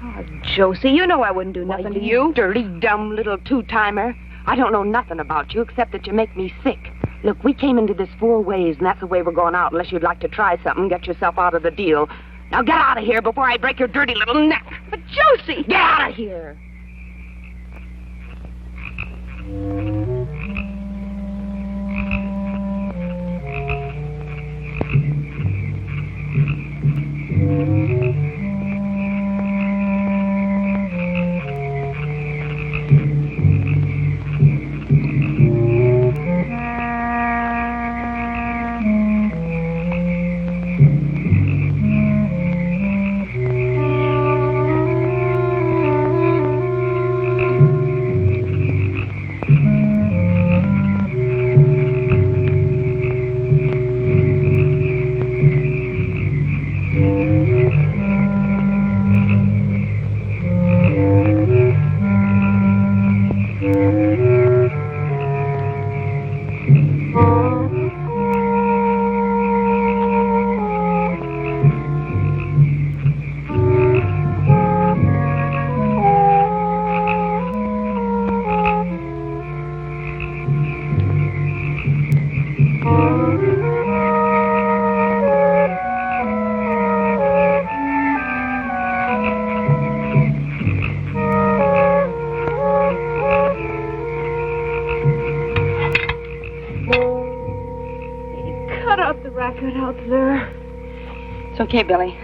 Oh, Josie, you know I wouldn't do nothing to you. Dirty, dumb little two-timer. I don't know nothing about you except that you make me sick. Look, we came into this 4 ways, and that's the way we're going out unless you'd like to try something, get yourself out of the deal. Now get out of here before I break your dirty little neck. But Josie! Get out of here! It's okay, Billy.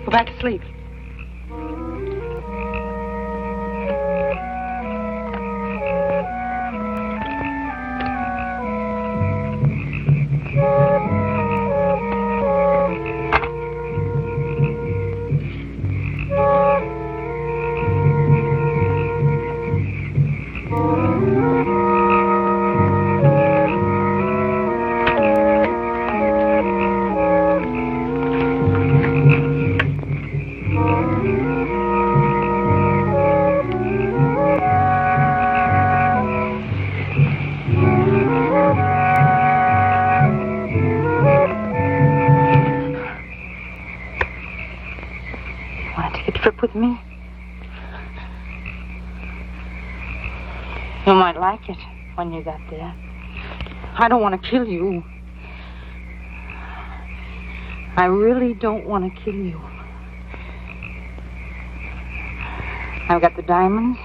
Go back to sleep. With me. You might like it when you got there. I don't want to kill you. I really don't want to kill you. I've got the diamonds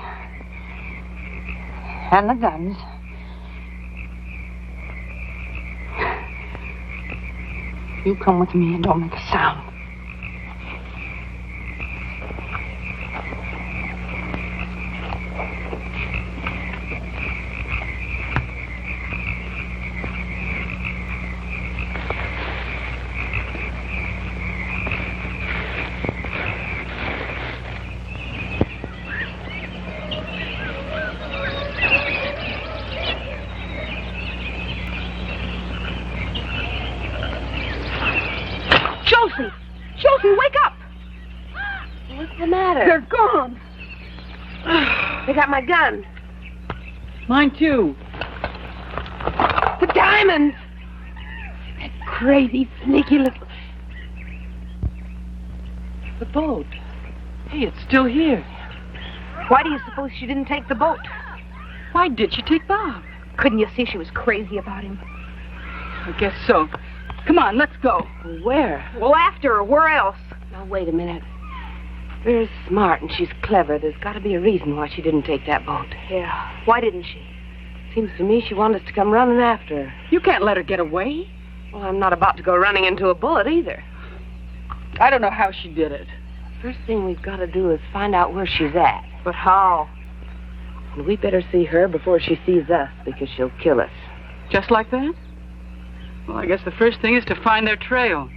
and the guns. You come with me and don't make a sound. Josie, wake up! What's the matter? They're gone. They got my gun. Mine too. The diamonds! That crazy, sneaky little... The boat. Hey, it's still here. Why do you suppose she didn't take the boat? Why did she take Bob? Couldn't you see she was crazy about him? I guess so. Come on, let's go. Where? Well, after her. Where else? Now, wait a minute. Vera's smart and she's clever. There's got to be a reason why she didn't take that boat. Yeah. Why didn't she? Seems to me she wanted us to come running after her. You can't let her get away. Well, I'm not about to go running into a bullet either. I don't know how she did it. First thing we've got to do is find out where she's at. But how? And we better see her before she sees us, because she'll kill us. Just like that? Well, I guess the first thing is to find their trail.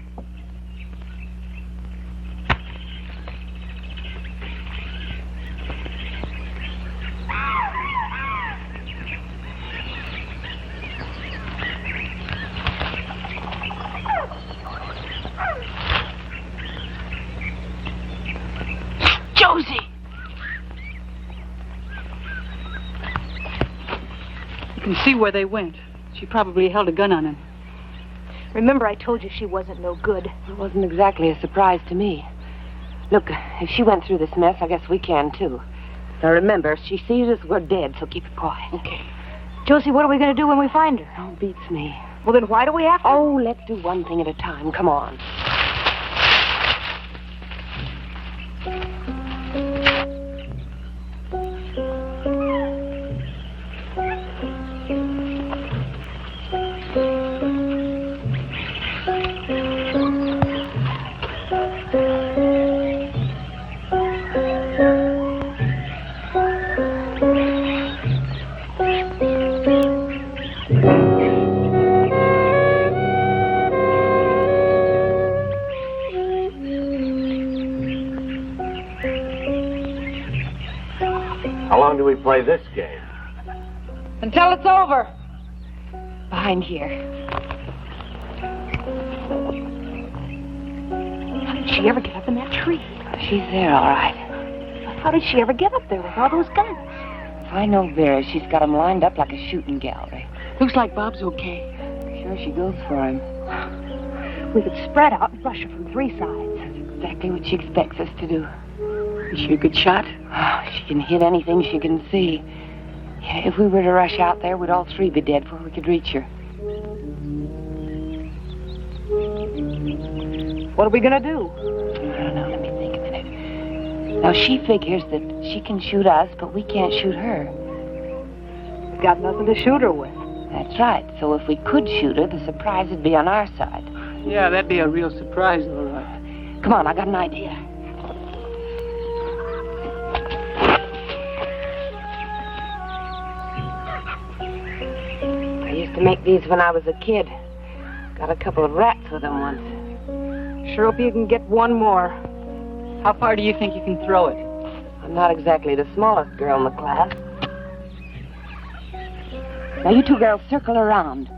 Josie! You can see where they went. She probably held a gun on him. Remember I told you she wasn't no good. It wasn't exactly a surprise to me. Look, if she went through this mess, I guess we can, too. Now, remember, if she sees us, we're dead, so keep it quiet. Okay. Josie, what are we going to do when we find her? Oh, beats me. Well, then why do we have to? Oh, let's do one thing at a time. Come on. How long do we play this game? Until it's over. Behind here. How did she ever get up in that tree? She's there, all right. How did she ever get up there with all those guns? If I know Vera, she's got them lined up like a shooting gallery. Looks like Bob's okay. Sure she goes for him. We could spread out and rush her from 3 sides. That's exactly what she expects us to do. Is she a good shot? Oh, she can hit anything she can see. Yeah, if we were to rush out there, we'd all 3 be dead before we could reach her. What are we going to do? I don't know. Let me think a minute. Now, she figures that she can shoot us, but we can't shoot her. We've got nothing to shoot her with. That's right. So if we could shoot her, the surprise would be on our side. Yeah, that'd be a real surprise, all right. Come on, I got an idea. I used to make these when I was a kid. Got a couple of rats with them once. Sure hope you can get one more. How far do you think you can throw it? I'm not exactly the smallest girl in the class. Now, you 2 girls circle around.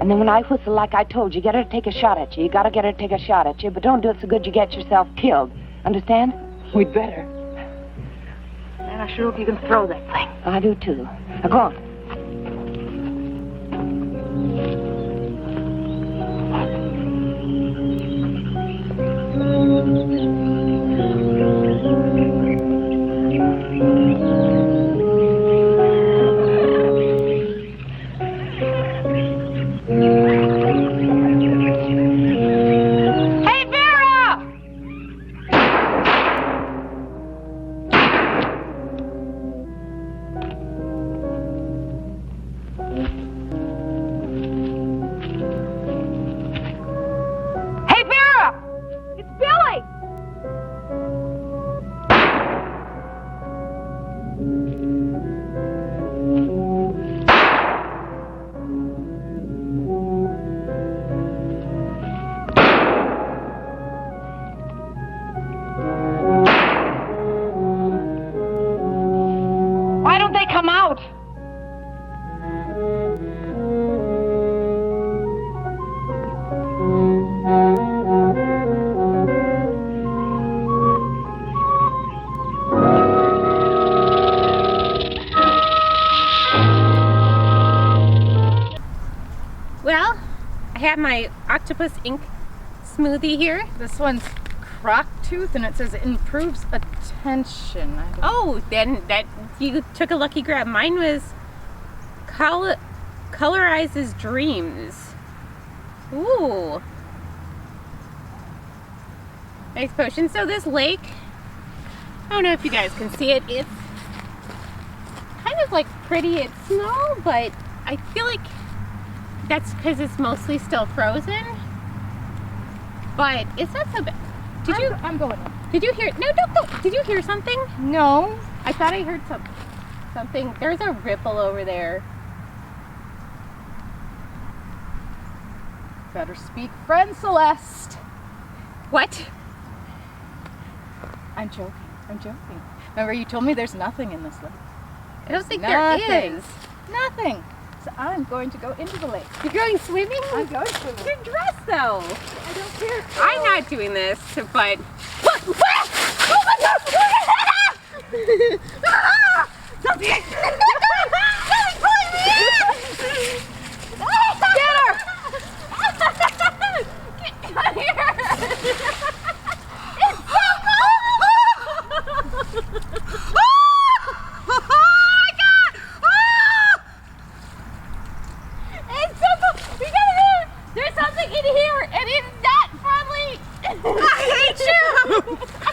And then when I whistle like I told you, get her to take a shot at you. You gotta get her to take a shot at you, but don't do it so good you get yourself killed. Understand? We'd better. Man, I sure hope you can throw that thing. I do, too. Now, go on. have my octopus ink smoothie here. This one's croc tooth, and it says it improves attention. Oh, then that you took a lucky grab. Mine was colorizes dreams. Ooh. Nice potion. So this lake, I don't know if you guys can see it. It's kind of like pretty. It's small, but I feel like that's because it's mostly still frozen. But it's not so bad. I'm going in. Did you hear? No, don't go. Did you hear something? No. I thought I heard something. There's a ripple over there. Better speak friend, Celeste. What? I'm joking. Remember, you told me there's nothing in this lake. I don't think there is. Nothing. So I'm going to go into the lake. You're going swimming? I'm going swimming. You're dressed though. I don't care. I'm not doing this, but. Oh my God! Something! Get her! Get here! It's so cold! Oh my God! It's so cold! We gotta go! There's something in here, and it's not friendly! I hate you! I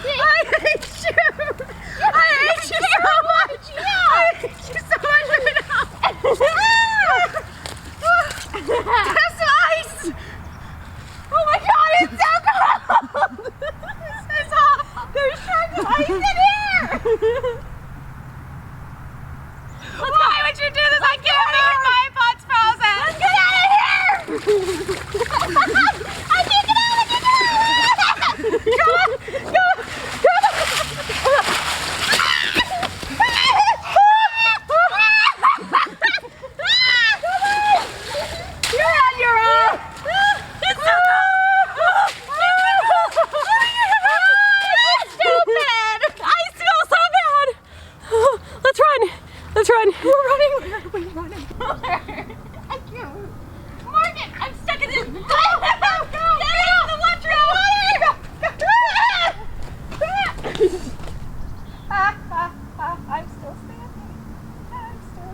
hate you! I hate you so much! Yeah! I hate you so much right now! There's ice! Oh my God, it's so cold! This is awful! There's tons of ice in here! Why would you do this? I can't make my butt's frozen! Let's get out of here! I can't get out! Go on! Go! You're on your own! It's so cold! Stupid! I feel so bad! Let's run! Let's run! We're running! We're running! I can't move. Morgan! I'm stuck in this! Go! Get out of the water! I'm still standing. I'm still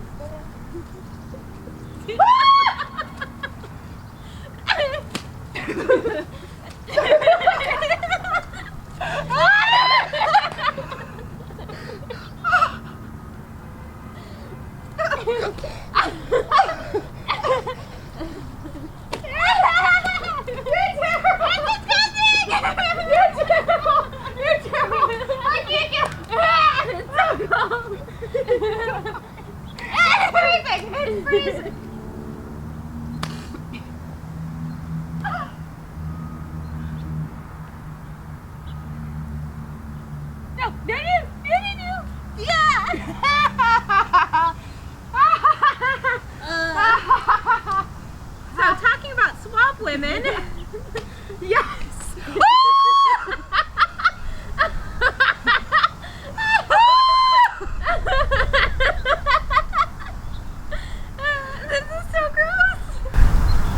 It's freezing. No. Yeah. So talking about swamp women. Yes. This is so gross.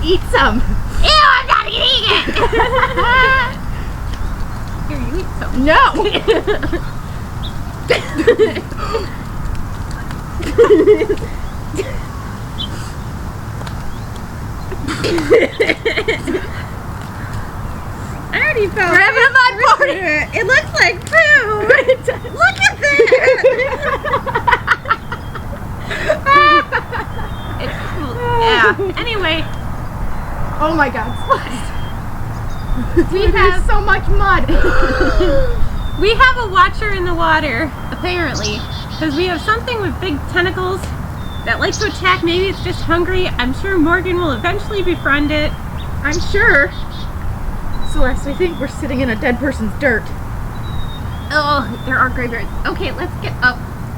Eat some. Ew, I'm not eating it. Here, you eat some. No. I already felt Grab it in my party. It looks like poo. Look at that. It's cool. Yeah. Anyway. Oh my God. We have so much mud. We have a watcher in the water, apparently, because we have something with big tentacles that likes to attack. Maybe it's just hungry. I'm sure Morgan will eventually befriend it. I'm sure. Celeste, I think we're sitting in a dead person's dirt. Oh, there are graveyards. Okay, let's get up.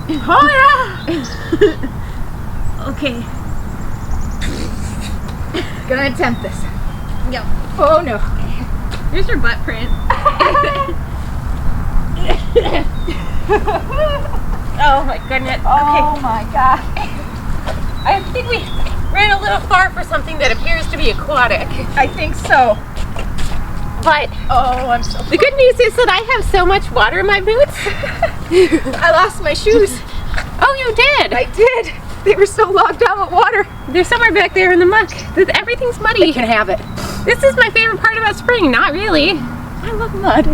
Oh yeah. Okay. Gonna attempt this. Go. Oh no. Here's your butt print. Oh my goodness. Oh Okay. my God. I think we ran a little far for something that appears to be aquatic. I think so. But I'm so the good news is that I have so much water in my boots. I lost my shoes. Oh, you did? I did. They were so locked down with water. They're somewhere back there in the muck. Everything's muddy. They can have it. This is my favorite part about spring. Not really. I love mud.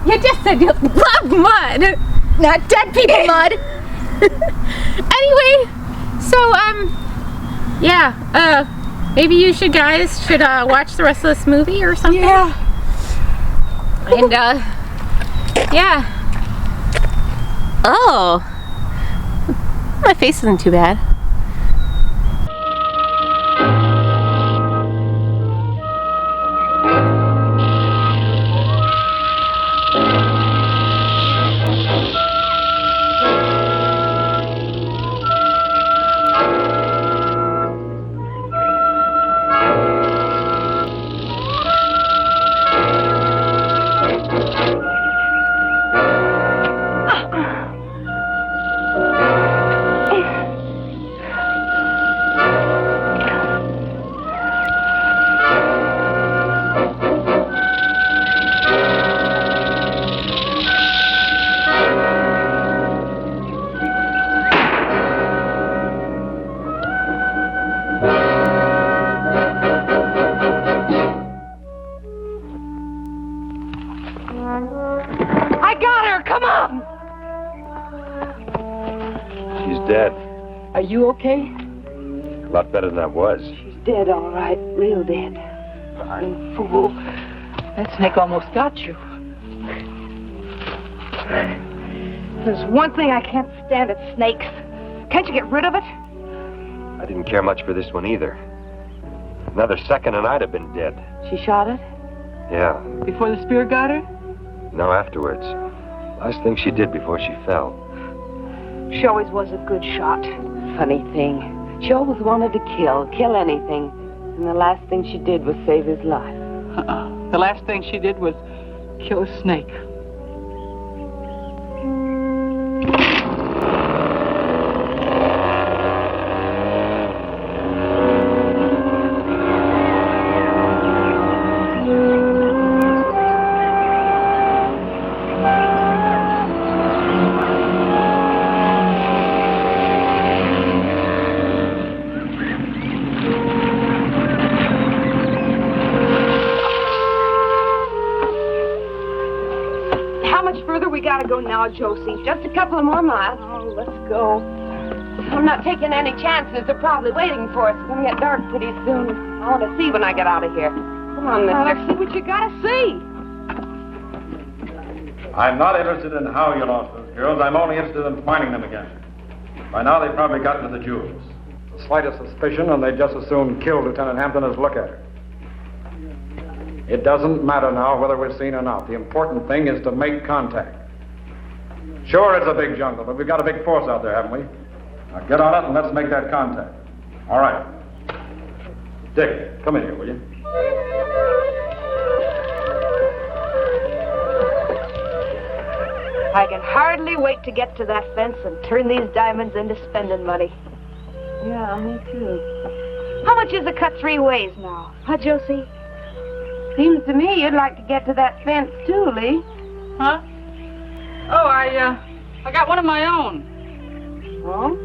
You just said you love mud. Not dead people mud. Anyway, so yeah, maybe you guys should watch the rest of this movie or something. Yeah. And yeah. Oh, my face isn't too bad. Dead. Are you okay? A lot better than I was. She's dead, all right. Real dead. Darn fool. That snake almost got you. There's one thing I can't stand, it's snakes. Can't you get rid of it? I didn't care much for this one either. Another second and I'd have been dead. She shot it? Yeah. Before the spear got her? No, afterwards. Last thing she did before she fell. She always was a good shot. Funny thing. She always wanted to kill anything. And the last thing she did was save his life. The last thing she did was kill a snake. Now, Josie. Just a couple of more miles. Oh, let's go. I'm not taking any chances. They're probably waiting for us. It's going to get dark pretty soon. I want to see when I get out of here. Come on, mister. Let's see what you got to see. I'm not interested in how you lost those girls. I'm only interested in finding them again. By now, they've probably gotten to the jewels. The slightest suspicion, and they'd just as soon kill Lieutenant Hampton as look at her. It doesn't matter now whether we're seen or not. The important thing is to make contact. Sure, it's a big jungle, but we've got a big force out there, haven't we? Now get on it and let's make that contact. All right. Dick, come in here, will you? I can hardly wait to get to that fence and turn these diamonds into spending money. Yeah, me too. How much is a cut 3 ways now? Huh, Josie? Seems to me you'd like to get to that fence too, Lee. Huh? Oh, I got one of my own. Oh?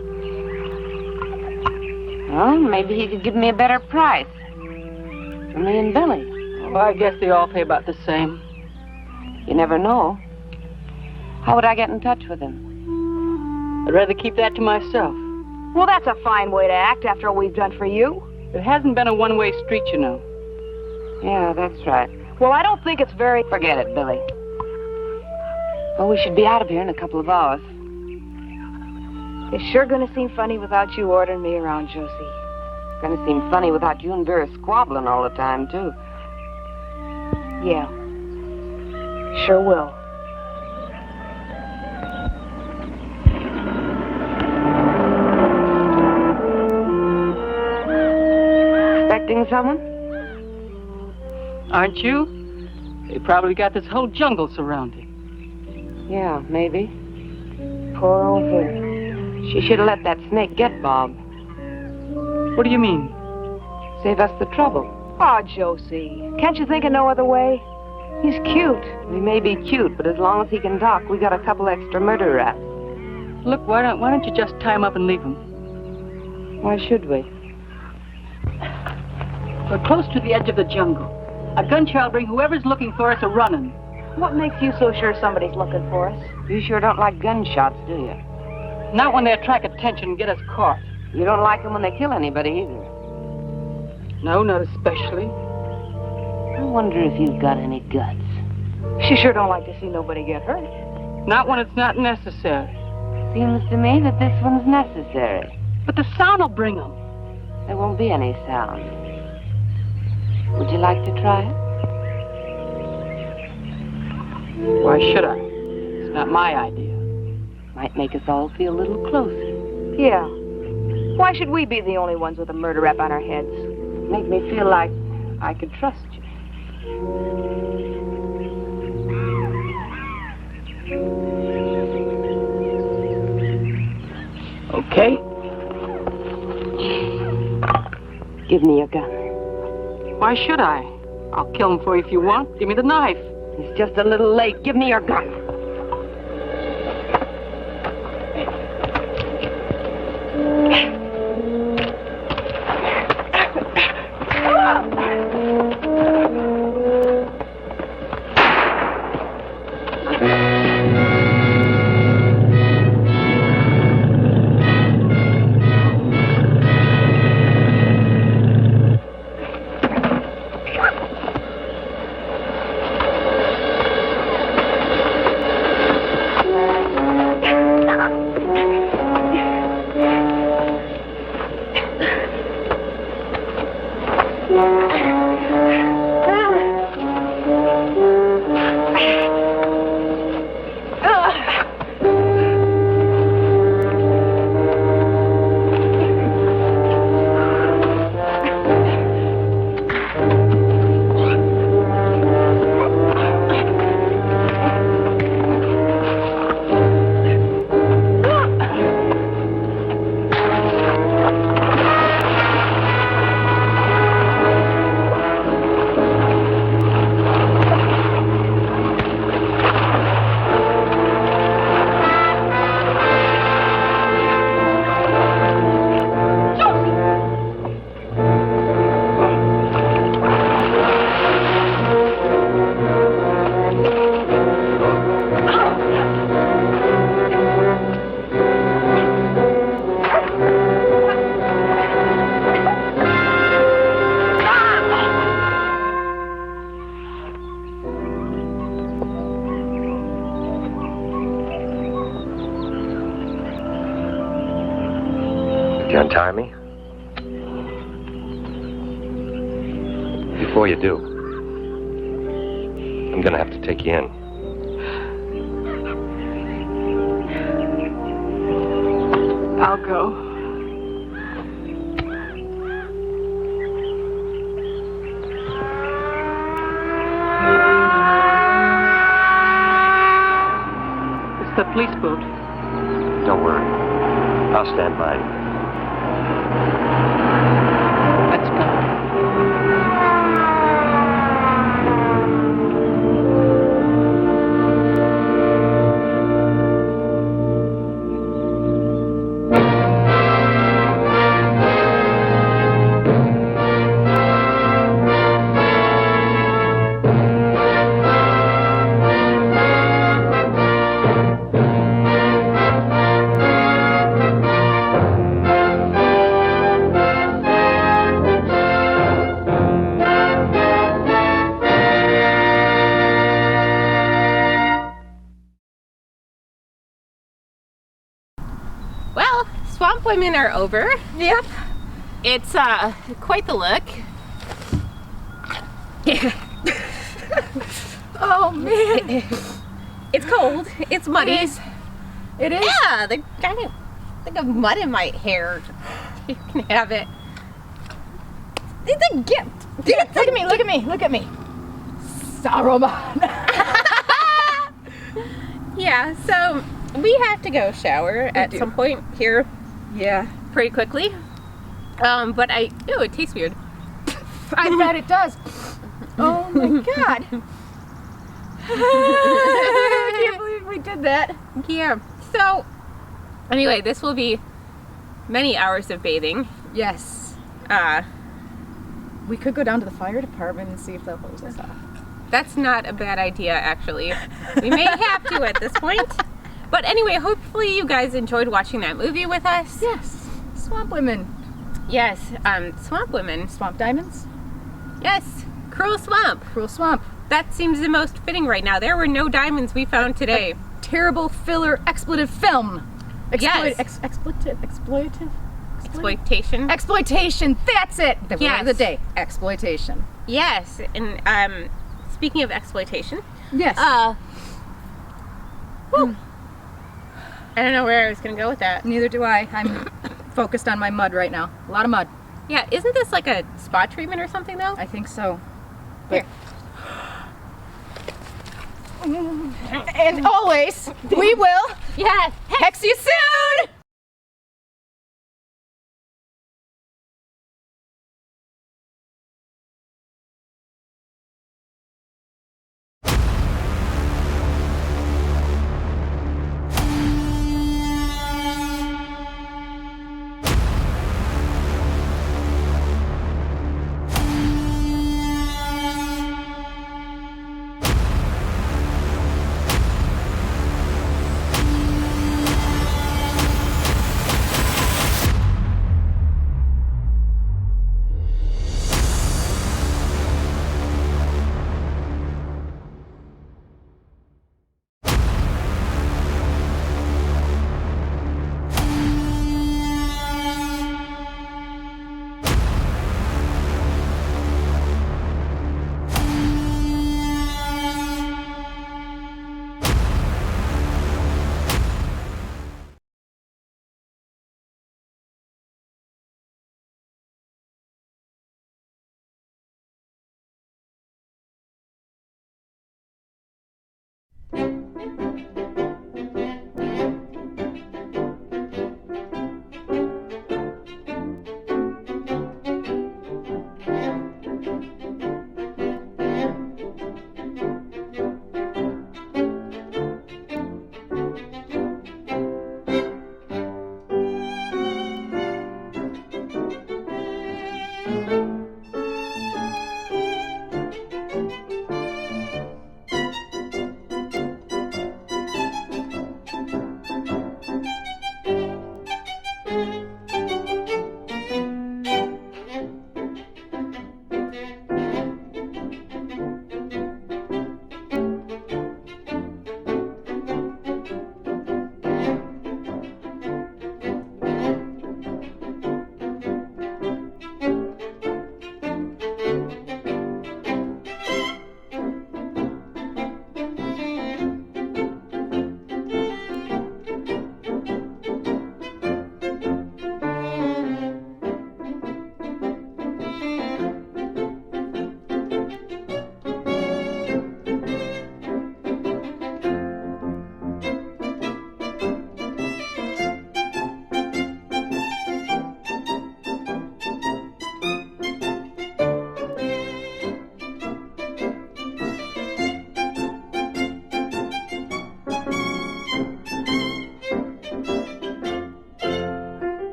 Well, maybe he could give me a better price. For me and Billy. Well, I guess they all pay about the same. You never know. How would I get in touch with him? I'd rather keep that to myself. Well, that's a fine way to act after all we've done for you. It hasn't been a one-way street, you know. Yeah, that's right. Well, I don't think it's very... Forget it, Billy. Well, we should be out of here in a couple of hours. It's sure gonna seem funny without you ordering me around, Josie. It's gonna seem funny without you and Vera squabbling all the time, too. Yeah. Sure will. Expecting someone? Aren't you? They probably got this whole jungle surrounded. Yeah, maybe. Poor old Vera. She should have let that snake get Bob. What do you mean? Save us the trouble. Oh, Josie, can't you think of no other way? He's cute. He may be cute, but as long as he can talk, we got a couple extra murder raps. Look, why don't you just tie him up and leave him? Why should we? We're close to the edge of the jungle. A gunshot will bring whoever's looking for us a running. What makes you so sure somebody's looking for us? You sure don't like gunshots, do you? Not when they attract attention and get us caught. You don't like them when they kill anybody either. No, not especially. I wonder if you've got any guts. She sure don't like to see nobody get hurt. Not when it's not necessary. Seems to me that this one's necessary. But the sound will bring them. There won't be any sound. Would you like to try it? Why should I? It's not my idea. Might make us all feel a little closer. Yeah. Why should we be the only ones with a murder rap on our heads? Make me feel like I could trust you. Okay. Give me your gun. Why should I? I'll kill him for you if you want. Give me the knife. It's just a little late. Give me your gun. You untie me? Before you do, I'm gonna have to take you in. I'll go. It's the police boat. Don't worry. I'll stand by you. Let's go. Well, swamp women are over. Yep. It's quite the look. Oh man. It's cold. It's muddy. It is. It is? Yeah, the kind of think of mud in my hair. You can have it. It's a gift. Look at me, look at me, look at me. Saruman. Yeah, so we have to go shower at some point here. Yeah. Pretty quickly. But it tastes weird. I bet it does. Oh my god. I can't believe we did that. Yeah. So, anyway, this will be many hours of bathing. Yes. We could go down to the fire department and see if they'll hose us off. That's not a bad idea, actually. We may have to at this point. But anyway, hopefully you guys enjoyed watching that movie with us. Yes. Swamp women. Yes, swamp women. Swamp diamonds? Yes. Cruel swamp. Cruel swamp. That seems the most fitting right now. There were no diamonds we found today. A terrible filler expletive film. Yes. Exploitation. Exploitation. That's it. The word of the day. Exploitation. Yes. And speaking of exploitation. Yes. Whew. I don't know where I was going to go with that. Neither do I. I'm focused on my mud right now. A lot of mud. Yeah. Isn't this like a spot treatment or something though? I think so. Here. And always, we will hex you soon!